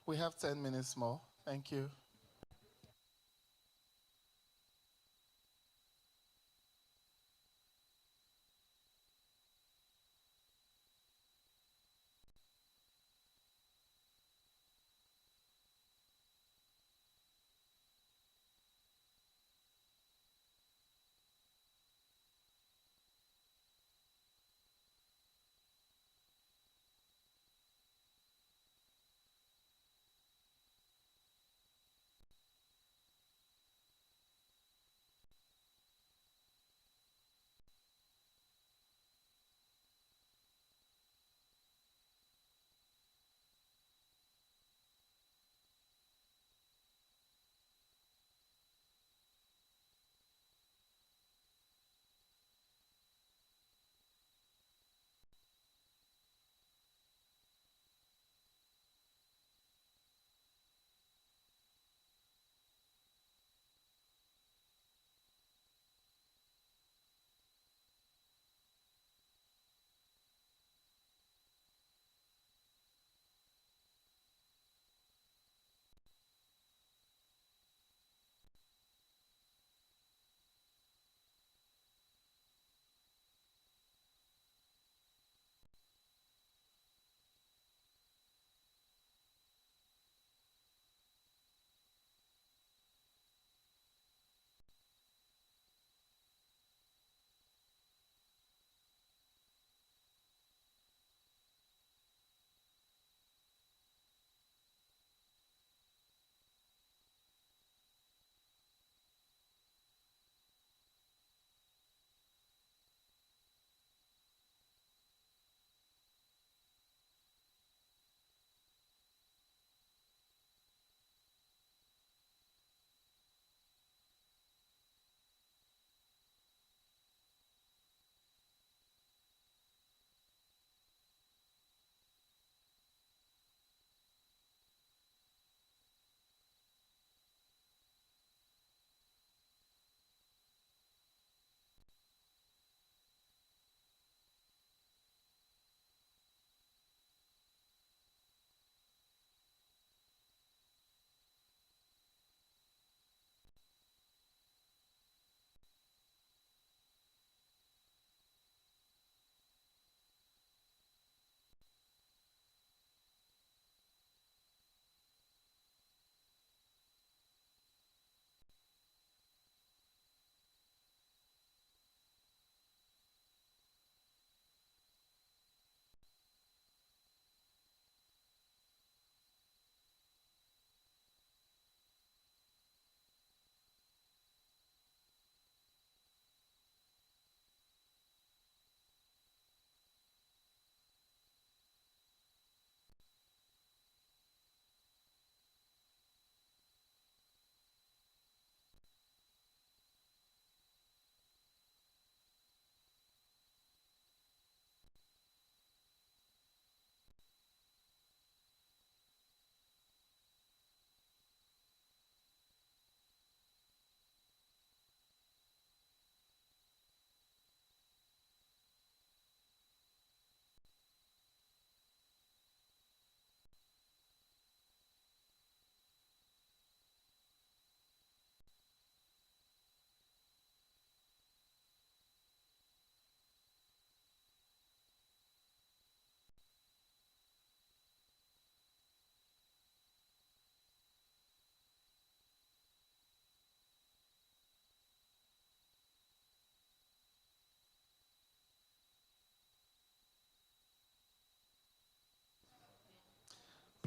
We have 10 minutes more. Thank you.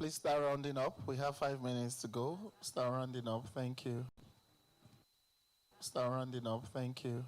Please start rounding up. We have 5 minutes to go. Start rounding up. Thank you. Start rounding up. Thank you.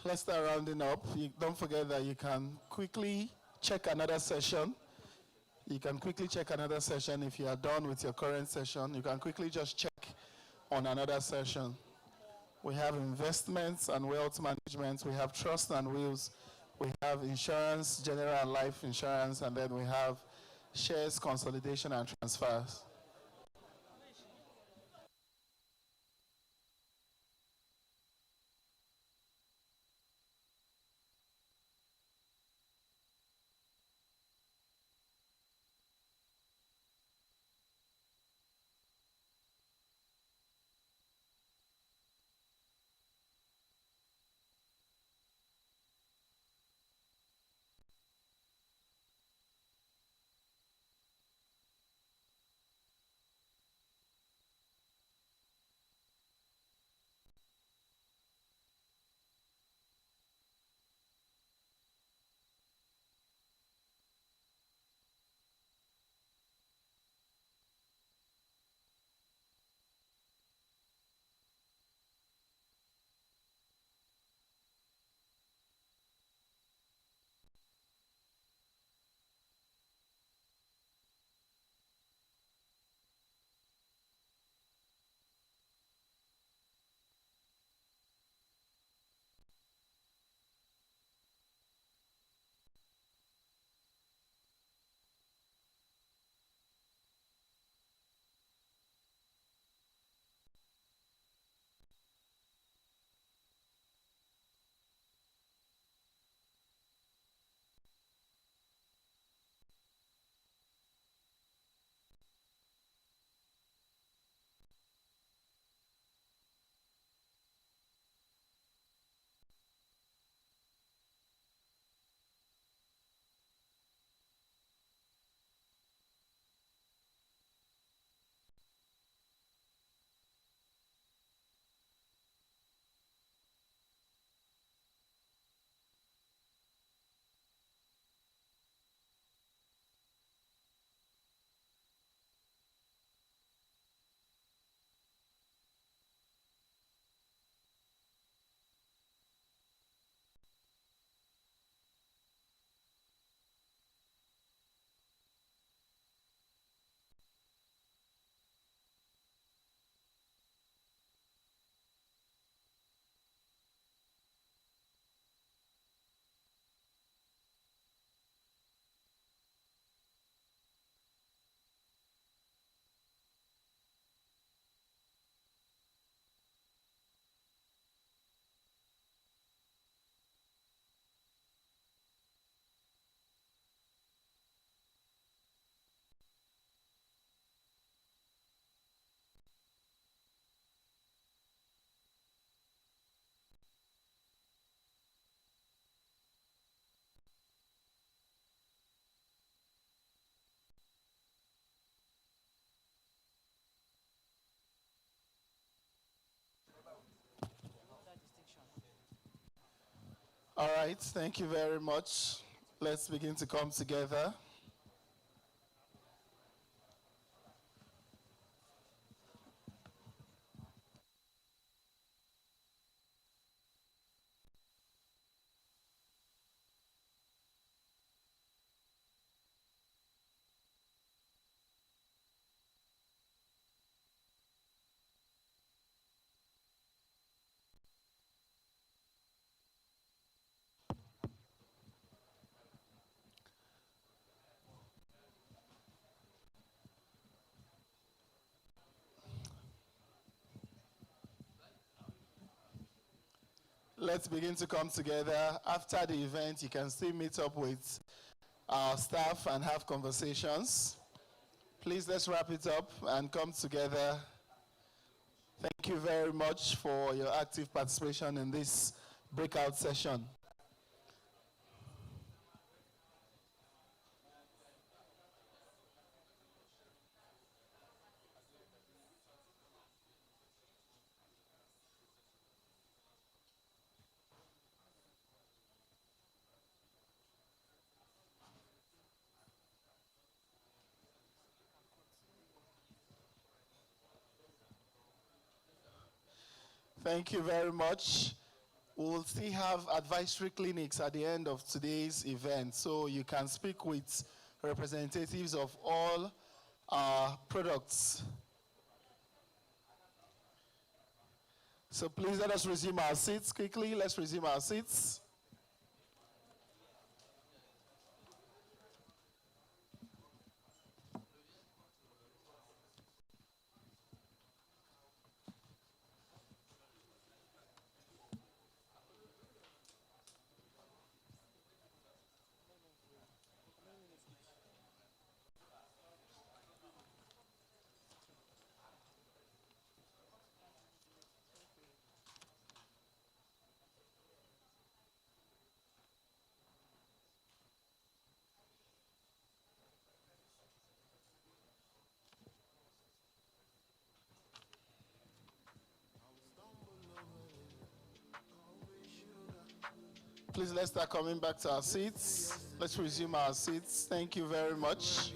Let's start rounding up. Don't forget that you can quickly check another session. You can quickly check another session if you are done with your current session. You can quickly just check on another session. We have investments and wealth management. We have trust and wills. We have insurance, general and life insurance, and then we have shares, consolidation, and transfers. All right, thank you very much. Let's begin to come together. Let's begin to come together. After the event, you can still meet up with our staff and have conversations. Please, let's wrap it up and come together. Thank you very much for your active participation in this breakout session. Thank you very much. We'll still have advisory clinics at the end of today's event, so you can speak with representatives of all our products. So please let us resume our seats quickly. Let's resume our seats. Please let's start coming back to our seats. Let's resume our seats. Thank you very much.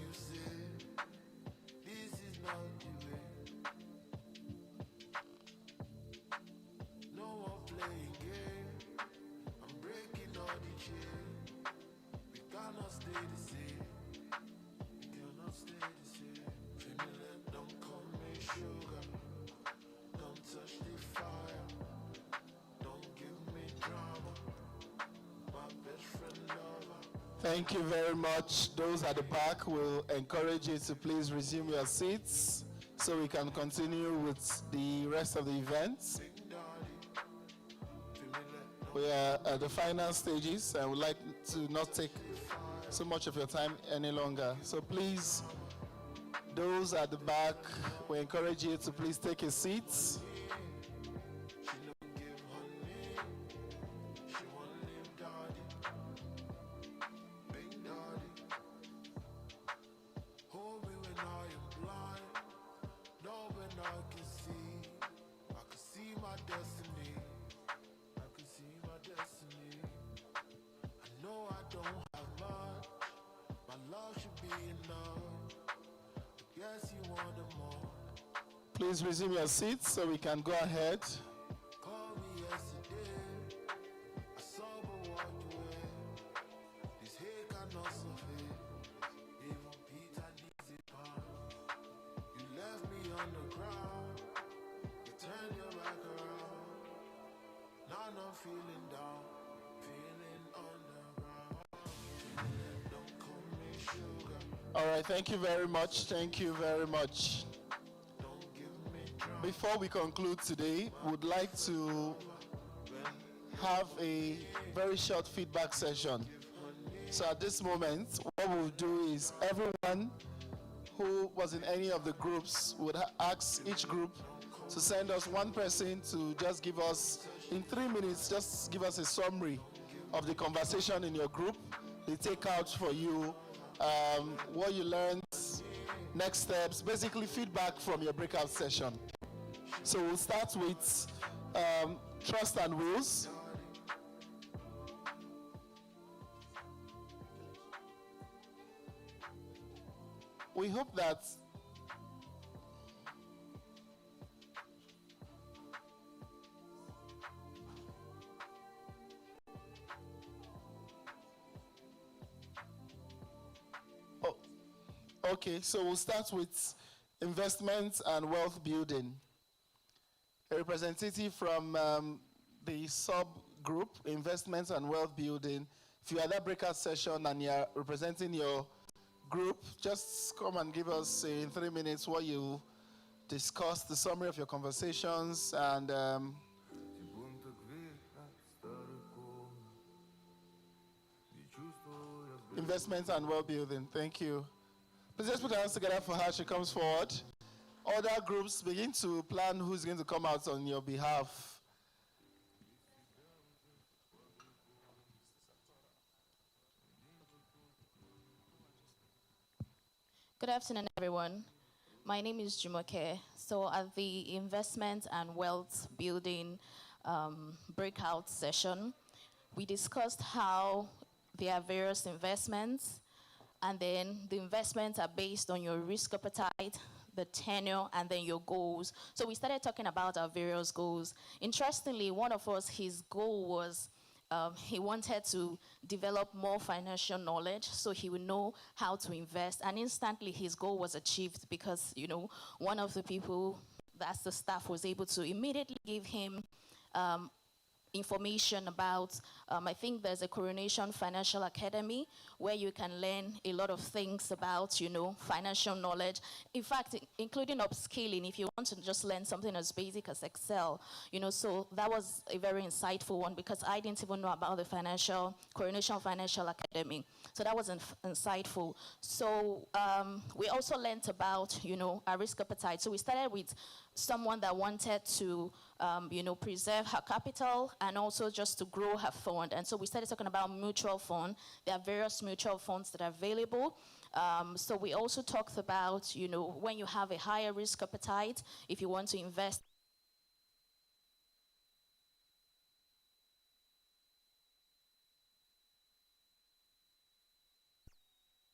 Thank you very much. Those at the back will encourage you to please resume your seats so we can continue with the rest of the event. We are at the final stages and would like to not take so much of your time any longer. So please, those at the back, we encourage you to please take your seats. Please resume your seats so we can go ahead. All right, thank you very much. Thank you very much. Before we conclude today, we would like to have a very short feedback session. So at this moment, what we'll do is everyone who was in any of the groups would ask each group to send us one person to just give us, in 3 minutes, just give us a summary of the conversation in your group. They take out for you what you learned, next steps, basically feedback from your breakout session. So we'll start with trust and wills. We hope that okay, so we'll start with investments and wealth building. A representative from the subgroup, investments and wealth building. If you are at that breakout session and you're representing your group, just come and give us in 3 minutes what you discussed, the summary of your conversations, and investments and wealth building. Thank you. Please just put our hands together for her. She comes forward. Other groups begin to plan who's going to come out on your behalf. Good afternoon, everyone. My name is Jumoke. So at the investment and wealth building breakout session, we discussed how there are various investments, and then the investments are based on your risk appetite. the tenure, and then your goals. So we started talking about our various goals. Interestingly, one of us, his goal was he wanted to develop more financial knowledge so he would know how to invest. And instantly his goal was achieved because, one of the people, that's the staff, was able to immediately give him information about, I think there's a Coronation Financial Academy where you can learn a lot of things about, financial knowledge. In fact, including upskilling if you want to just learn something as basic as Excel, so that was a very insightful one because I didn't even know about the Coronation Financial Academy. So that was insightful. So we also learned about, our risk appetite. So we started with someone that wanted to, preserve her capital and also just to grow her fund. And so we started talking about mutual fund. There are various mutual funds that are available. So we also talked about, when you have a higher risk appetite, if you want to invest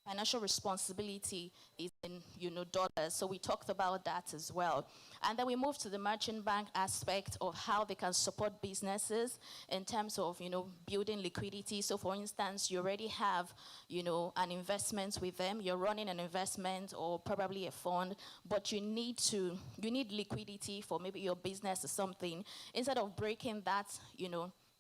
financial responsibility is in, dollars. So we talked about that as well. And then we moved to the merchant bank aspect of how they can support businesses in terms of, building liquidity. So for instance, you already have, an investment with them. You're running an investment or probably a fund, but you need liquidity for maybe your business or something. Instead of breaking that,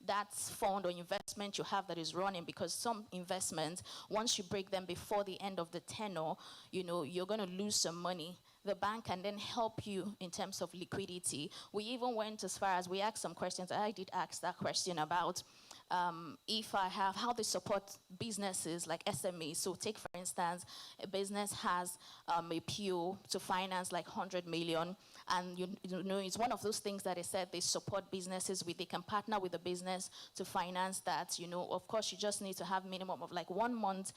that fund or investment you have that is running, because some investments, once you break them before the end of the tenure, you're going to lose some money. The bank can then help you in terms of liquidity. We even went as far as we asked some questions. I did ask that question about how they support businesses like SMEs. So take, for instance, a business has a PO to finance like 100 million. And it's one of those things that they said they support businesses with. They can partner with the business to finance that. Of course, you just need to have minimum of like 1 month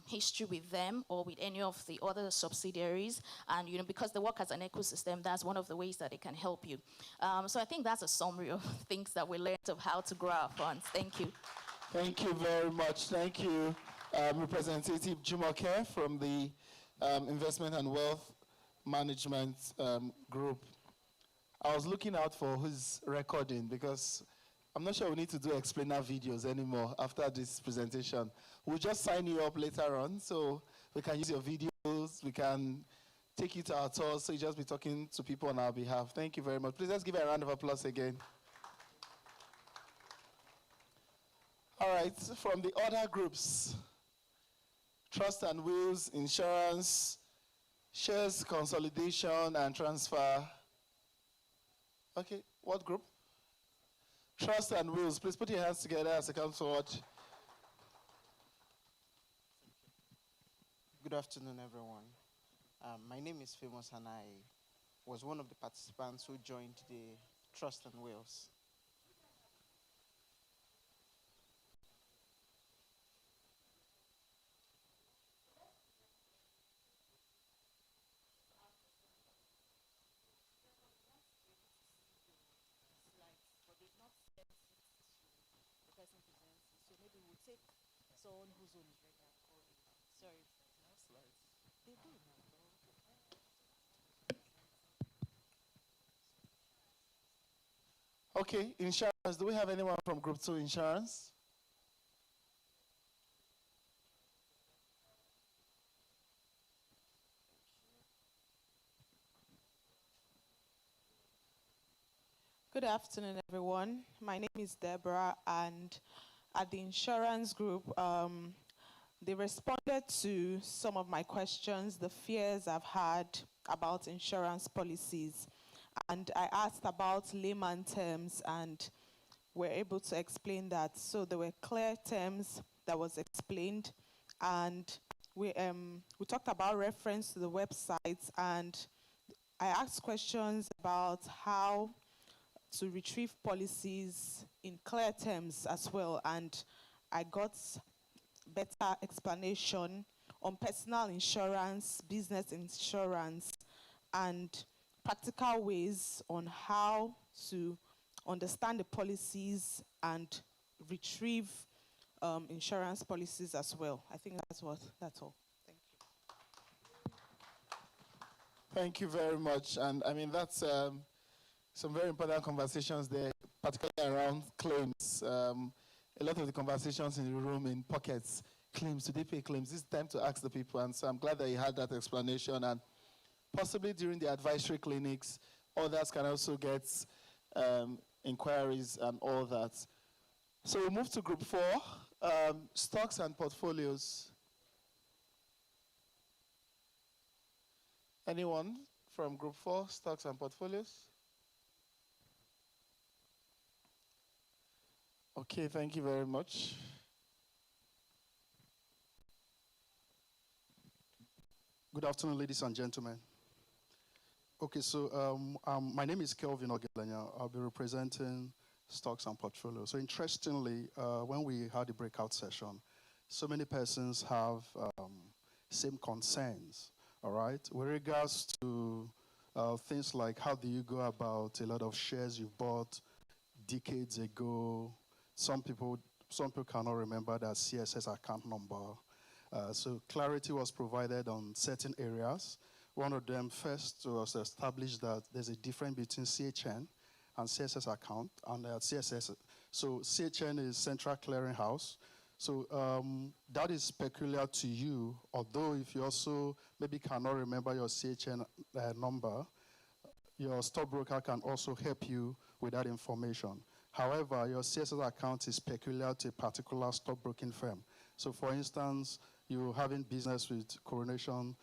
history with them or with any of the other subsidiaries. And because they work as an ecosystem, that's one of the ways that they can help you. So I think that's a summary of things that we learned of how to grow our funds. Thank you. Thank you very much. Thank you, Representative Jumoke from the Investment and Wealth Management Group. I was looking out for his recording because I'm not sure we need to do explainer videos anymore after this presentation. We'll just sign you up later on so we can use your videos, we can take you to our tours, so you just be talking to people on our behalf. Thank you very much. Please let's give a round of applause again. All right, from the other groups, Trust and Wills, Insurance, Shares Consolidation and Transfer. Okay, what group? Trust and Wills. Please put your hands together as I come forward. Good afternoon, everyone. My name is Famous and I was one of the participants who joined the Trust and Wills. So maybe we'll take someone whose own is ready and call him. Sorry. No slides. They do now. Okay, insurance. Do we have anyone from Group 2 Insurance? Good afternoon, everyone. My name is Deborah, and at the insurance group, they responded to some of my questions, the fears I've had about insurance policies. And I asked about layman terms, and were able to explain that. So there were clear terms that was explained, and we talked about reference to the website, and I asked questions about how to retrieve policies in clear terms as well, and I got better explanation on personal insurance, business insurance, and practical ways on how to understand the policies and retrieve insurance policies as well. I think that's all. Thank you. Thank you very much. And I mean, that's some very important conversations there, particularly around claims. A lot of the conversations in the room in pockets, claims, do they pay claims? It's time to ask the people. And so I'm glad that you had that explanation. And possibly during the advisory clinics, others can also get inquiries and all that. So we'll move to group 4, stocks and portfolios. Anyone from group 4, stocks and portfolios? Okay, thank you very much. Good afternoon, ladies and gentlemen. Okay, so my name is Kelvin Ogelanya. I'll be representing stocks and portfolios. So interestingly, when we had the breakout session, so many persons have same concerns, all right? With regards to things like how do you go about a lot of shares you bought decades ago. Some people cannot remember that CSS account number. So clarity was provided on certain areas. One of them first was established that there's a difference between CHN and CSS account and CSS. So CHN is Central Clearing House. So that is peculiar to you, although if you also maybe cannot remember your CHN number, your stockbroker can also help you with that information. However, your CSS account is peculiar to a particular stockbroking firm. So for instance, you're having business with Coronation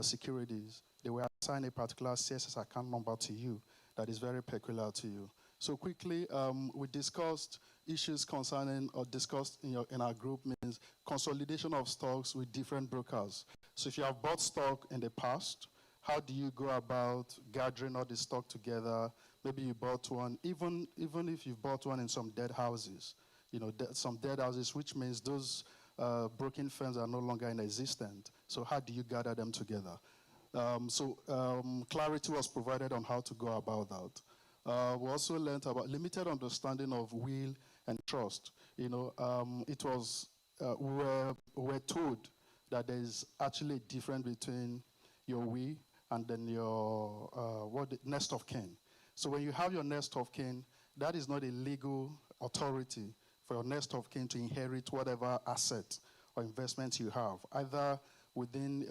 Securities. They will assign a particular CSS account number to you that is very peculiar to you. So quickly, we discussed issues concerning or discussed in our group means consolidation of stocks with different brokers. So if you have bought stock in the past, how do you go about gathering all the stock together? Maybe you bought one, even if you bought one in some dead houses, some dead houses, which means those broking firms are no longer in existence. So how do you gather them together? Clarity was provided on how to go about that. We also learned about limited understanding of will and trust. It was, we were told that there is actually a difference between your will and then your next of kin. So when you have your next of kin, that is not a legal authority for your next of kin to inherit whatever asset or investment you have, either within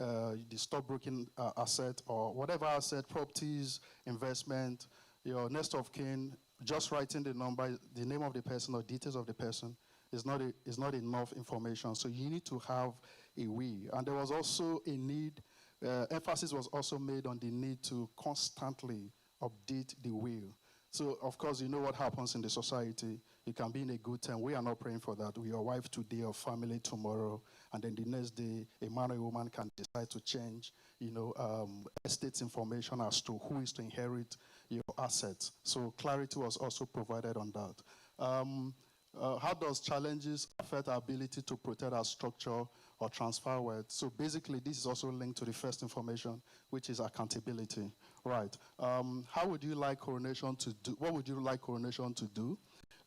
the stockbroking asset or whatever asset, properties, investment. Your next of kin, just writing the number, the name of the person or details of the person is not enough information. So you need to have a will. And there was also a need, emphasis was also made on the need to constantly update the will. So, of course, you know what happens in the society. You can be in a good time. We are not praying for that. With your wife today or family tomorrow, and then the next day, a man or a woman can decide to change, estate information as to who is to inherit your assets. So clarity was also provided on that. How does challenges affect our ability to protect our structure or transfer wealth? So basically, this is also linked to the first information, which is accountability. Right. How would you like Coronation to do? What would you like Coronation to do?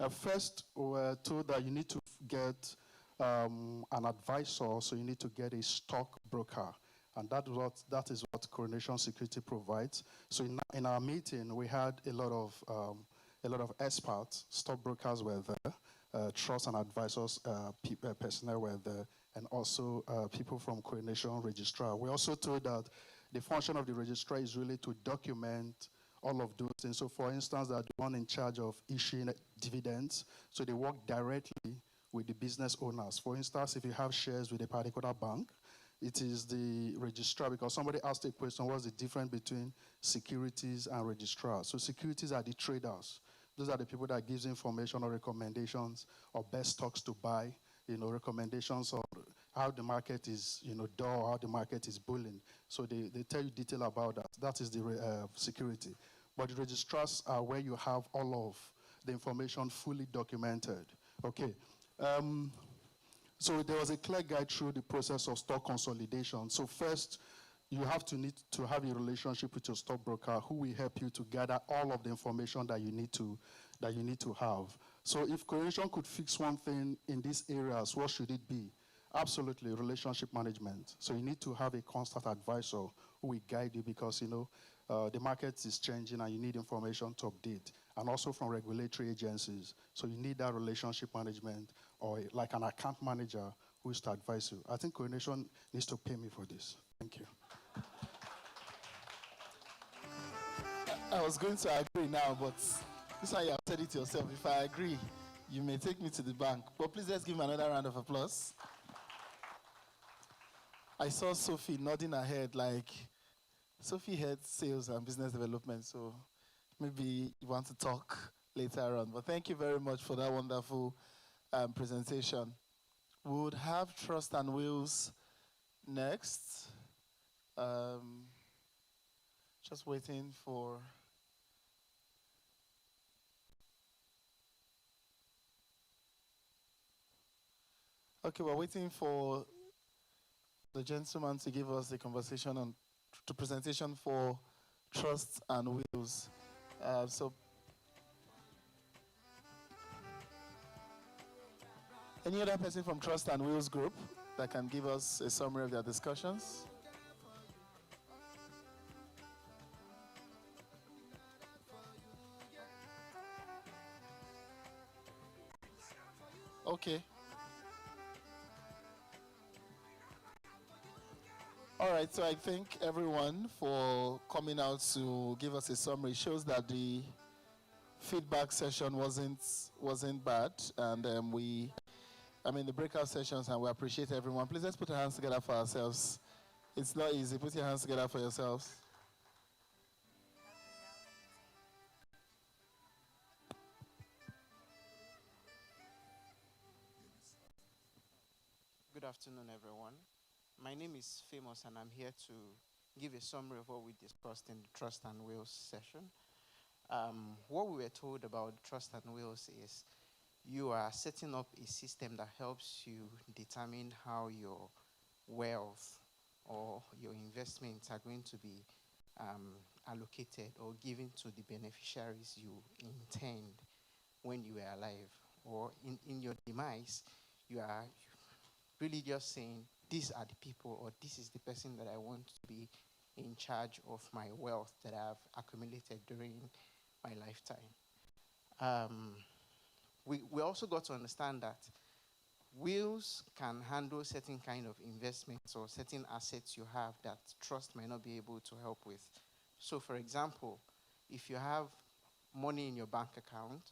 First, we're told that you need to get an advisor, so you need to get a stockbroker. And that is what Coronation Security provides. So in our meeting, we had a lot of experts, stockbrokers were there, trust and advisors, personnel were there, and also people from Coronation Registrar. We also told that the function of the registrar is really to document all of those things. So for instance, they're the one in charge of issuing dividends, so they work directly with the business owners. For instance, if you have shares with a particular bank, it is the registrar, because somebody asked a question, what's the difference between securities and registrars? So securities are the traders. Those are the people that gives information or recommendations or best stocks to buy, recommendations on how the market is, dull, how the market is bulling. So they tell you detail about that. That is the security. But the registrars are where you have all of the information fully documented. Okay. So there was a clear guide through the process of stock consolidation. So first, you need to have a relationship with your stockbroker who will help you to gather all of the information that you need to have. So if Coronation could fix one thing in these areas, what should it be? Absolutely, relationship management. So you need to have a constant advisor who will guide you because, the market is changing and you need information to update. And also from regulatory agencies. So you need that relationship management or like an account manager who is to advise you. I think Coronation needs to pay me for this. Thank you. I was going to agree now, but this one you have said it yourself. If I agree, you may take me to the bank. But please let's give him another round of applause. I saw Sophie nodding her head like Sophie heads sales and business development, so maybe you want to talk later on. But thank you very much for that wonderful presentation. We would have Trust and Wills next. Just waiting for... Okay, we're waiting for the gentleman to give us the conversation on the presentation for Trust and Wills. So, any other person from Trust and Wills Group that can give us a summary of their discussions? Okay. All right, so I thank everyone for coming out to give us a summary. It shows that the feedback session wasn't bad, and the breakout sessions, and we appreciate everyone. Please let's put our hands together for ourselves. It's not easy. Put your hands together for yourselves. Good afternoon, everyone. My name is Famous, and I'm here to give a summary of what we discussed in the Trust and Wills session. What we were told about Trust and Wills is you are setting up a system that helps you determine how your wealth or your investments are going to be allocated or given to the beneficiaries you intend when you were alive. Or in your demise, you are really just saying, these are the people, or this is the person that I want to be in charge of my wealth that I've accumulated during my lifetime. We also got to understand that wills can handle certain kind of investments or certain assets you have that trust might not be able to help with. So for example, if you have money in your bank account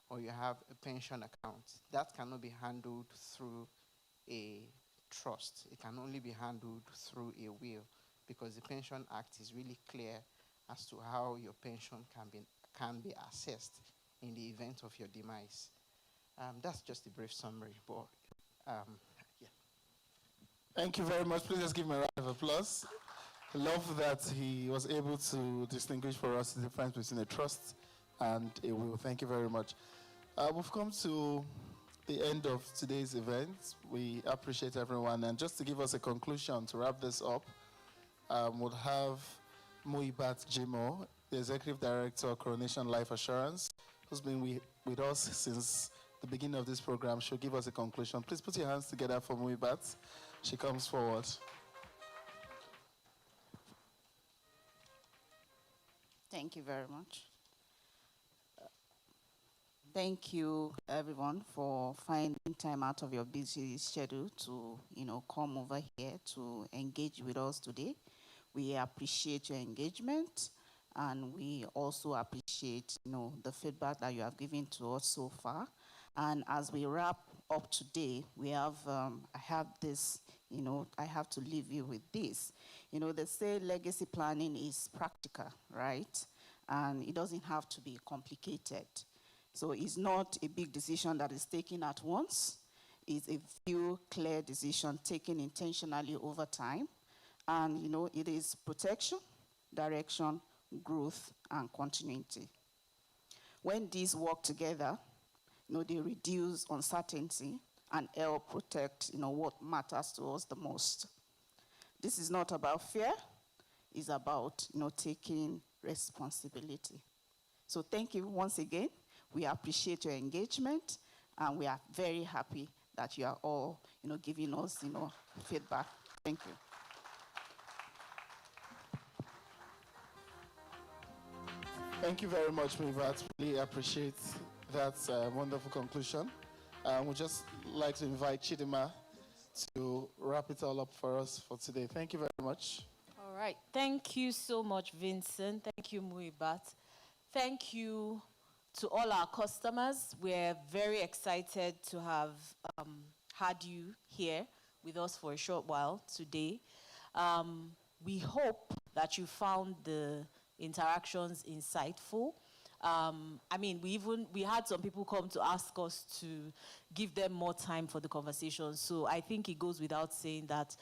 or you have a pension account, that cannot be handled through a trust. It can only be handled through a will because the Pension Act is really clear as to how your pension can be assessed in the event of your demise. That's just a brief summary, but yeah. Thank you very much. Please just give him a round of applause. I love that he was able to distinguish for us the difference between a trust and a will. Thank you very much. We've come to the end of today's event. We appreciate everyone. And just to give us a conclusion, to wrap this up, we'll have Muibat Jimo, the Executive Director of Coronation Life Assurance, who's been with us since the beginning of this program. She'll give us a conclusion. Please put your hands together for Muibat. She comes forward. Thank you very much. Thank you, everyone, for finding time out of your busy schedule to, come over here to engage with us today. We appreciate your engagement, and we also appreciate, the feedback that you have given to us so far. And as we wrap up today, we have, I have this, I have to leave you with this. They say legacy planning is practical, right? And it doesn't have to be complicated. So it's not a big decision that is taken at once. It's a few clear decisions taken intentionally over time. And, it is protection, direction, growth, and continuity. When these work together, they reduce uncertainty and help protect, what matters to us the most. This is not about fear. It's about, taking responsibility. So thank you once again. We appreciate your engagement, and we are very happy that you are all, giving us, feedback. Thank you. Thank you very much, Mivat. Really appreciate that wonderful conclusion. We'd just like to invite Chidima to wrap it all up for us for today. Thank you very much. All right. Thank you so much, Vincent. Thank you, Muibat. Thank you to all our customers. We're very excited to have had you here with us for a short while today. We hope that you found the interactions insightful. We had some people come to ask us to give them more time for the conversation. So I think it goes without saying that,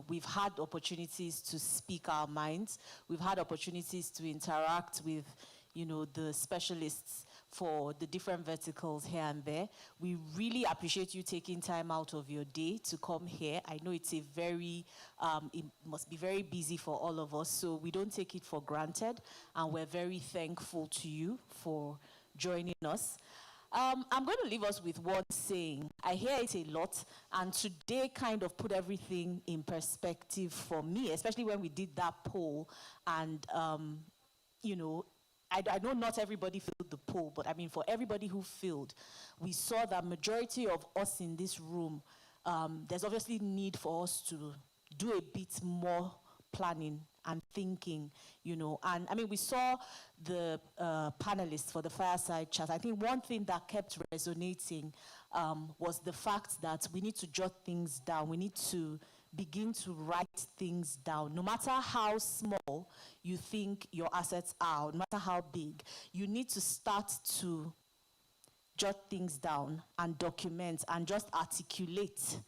we've had opportunities to speak our minds. We've had opportunities to interact with, the specialists for the different verticals here and there. We really appreciate you taking time out of your day to come here. I know it's it must be very busy for all of us, so we don't take it for granted, and we're very thankful to you for joining us. I'm going to leave us with one saying. I hear it a lot, and today kind of put everything in perspective for me, especially when we did that poll, and I know not everybody filled the poll, but for everybody who filled, we saw that majority of us in this room, there's obviously need for us to do a bit more planning and thinking, And we saw the panelists for the fireside chat. I think one thing that kept resonating was the fact that we need to jot things down. We need to begin to write things down. No matter how small you think your assets are, no matter how big, you need to start to jot things down and document and just articulate,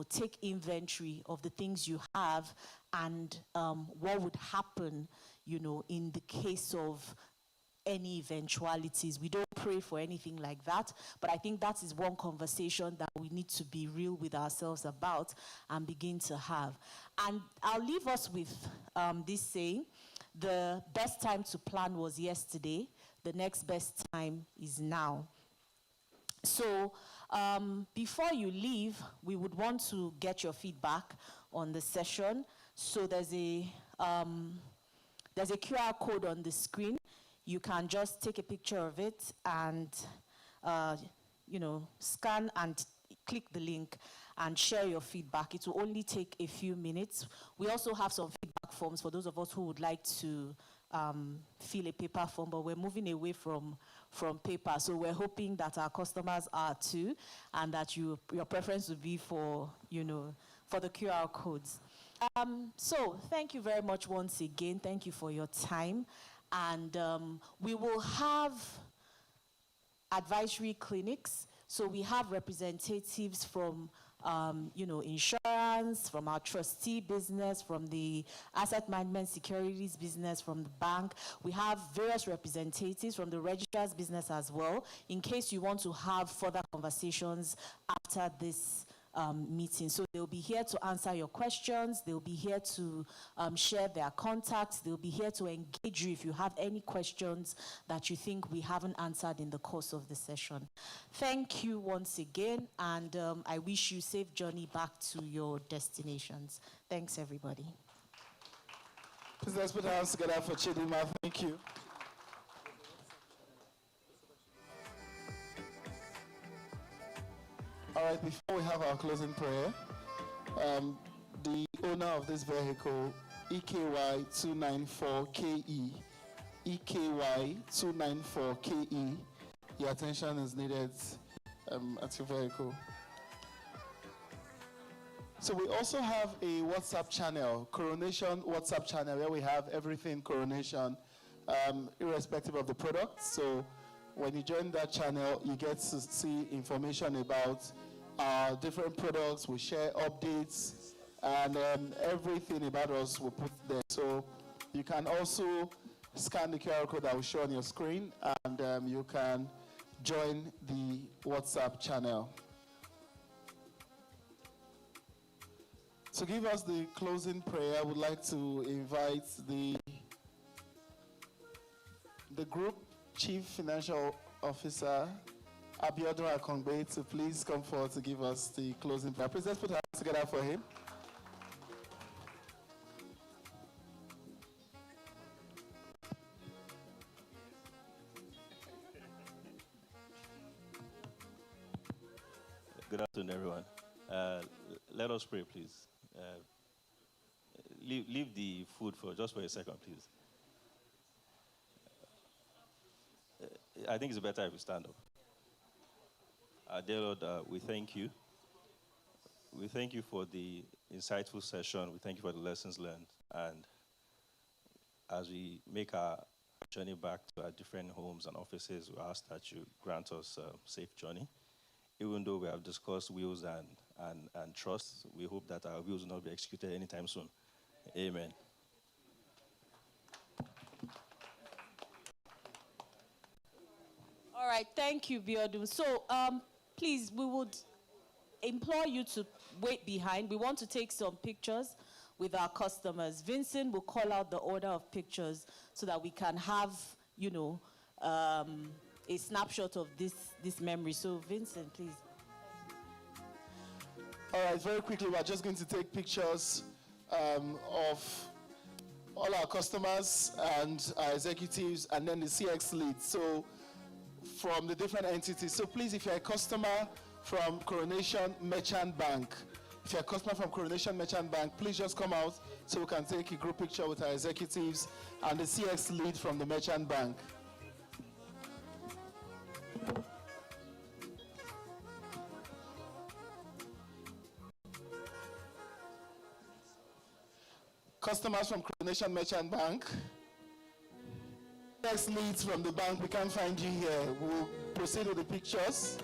take inventory of the things you have and what would happen, in the case of any eventualities. We don't pray for anything like that, but I think that is one conversation that we need to be real with ourselves about and begin to have. And I'll leave us with this saying: the best time to plan was yesterday, the next best time is now. So before you leave, we would want to get your feedback on the session. So there's a QR code on the screen. You can just take a picture of it and, scan and click the link and share your feedback. It will only take a few minutes. We also have some feedback forms for those of us who would like to fill a paper form, but we're moving away from paper. So we're hoping that our customers are too, and that your preference would be for the QR codes. So thank you very much once again. Thank you for your time. And we will have advisory clinics. So we have representatives from, insurance, from our trustee business, from the asset management securities business, from the bank. We have various representatives from the registrar's business as well, in case you want to have further conversations after this meeting. So they'll be here to answer your questions. They'll be here to share their contacts. They'll be here to engage you if you have any questions that you think we haven't answered in the course of the session. Thank you once again, and I wish you safe journey back to your destinations. Thanks, everybody. Please let's put our hands together for Chidima. Thank you. All right, before we have our closing prayer, the owner of this vehicle, EKY294KE, EKY294KE, your attention is needed at your vehicle. So we also have a WhatsApp channel, Coronation WhatsApp channel, where we have everything Coronation, irrespective of the product. So when you join that channel, you get to see information about different products. We share updates, and everything about us we put there. So you can also scan the QR code that will show on your screen, and you can join the WhatsApp channel. To give us the closing prayer, I would like to invite the Group Chief Financial Officer Abiodun Akongbe to please come forward to give us the closing prayer. Please let's put our hands together for him. Good afternoon, everyone. Let us pray, please. Leave the food for just for a second, please. I think it's better if we stand up. Dear Lord, we thank you. We thank you for the insightful session. We thank you for the lessons learned. And as we make our journey back to our different homes and offices, we ask that you grant us a safe journey. Even though we have discussed wills and trust, we hope that our wills will not be executed anytime soon. Amen. All right, thank you, Biodun. So, please, we would implore you to wait behind. We want to take some pictures with our customers. Vincent will call out the order of pictures so that we can have, a snapshot of this memory. So, Vincent, please. All right, very quickly, we're just going to take pictures of all our customers and our executives and then the CX lead. So from the different entities. So please, if you're a customer from Coronation Merchant Bank, please just come out so we can take a group picture with our executives and the CX lead from the Merchant Bank. Customers from Coronation Merchant Bank. Next leads from the bank, we can't find you here. We'll proceed with the pictures.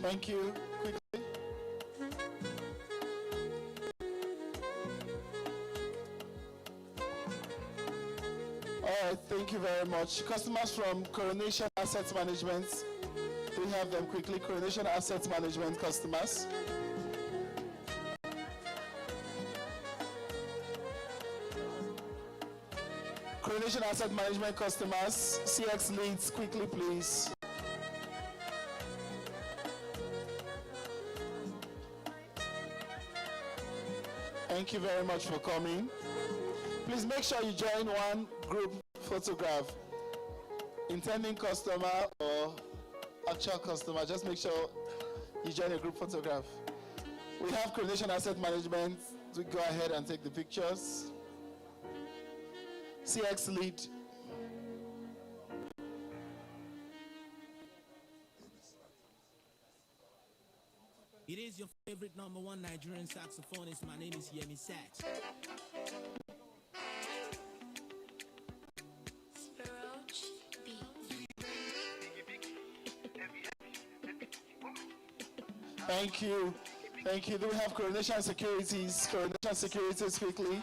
Thank you. Quickly. All right, thank you very much. Customers from Coronation Asset Management, do we have them quickly? Coronation Asset Management customers. Coronation Asset Management customers, CX leads, quickly please. Thank you very much for coming. Please make sure you join one group photograph. Intending customer or actual customer, just make sure you join a group photograph. We have Coronation Asset Management to go ahead and take the pictures. CX lead. It is your favorite #1 Nigerian saxophonist. My name is Yemi Sax. Thank you. Thank you. Do we have Coronation Securities? Coronation Securities quickly.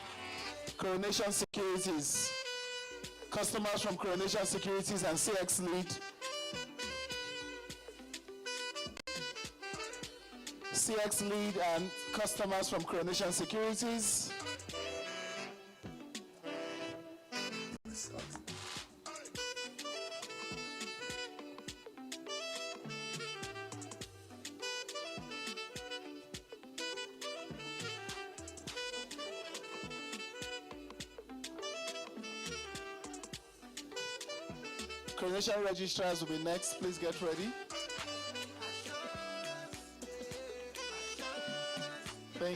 Coronation Securities. Customers from Coronation Securities and CX lead. CX lead and customers from Coronation Securities. Coronation registrars will be next. Please get ready.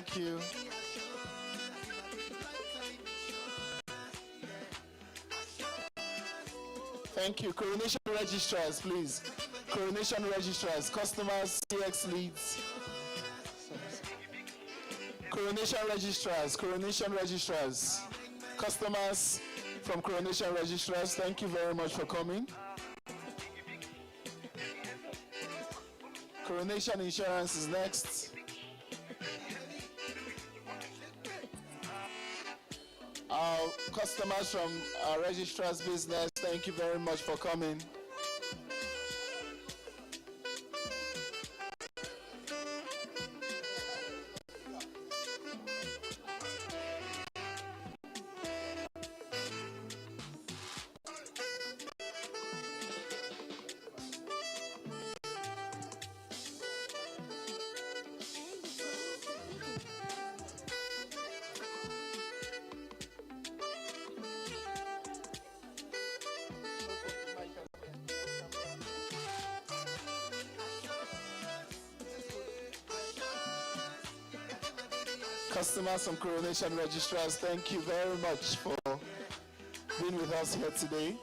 Thank you. Thank you. Coronation registrars, please. Coronation registrars, customers, CX leads. Coronation registrars, customers from Coronation registrars, thank you very much for coming. Coronation Insurance is next. Our customers from our registrar's business, thank you very much for coming. Customers from Coronation registrars, thank you very much for being with us here today.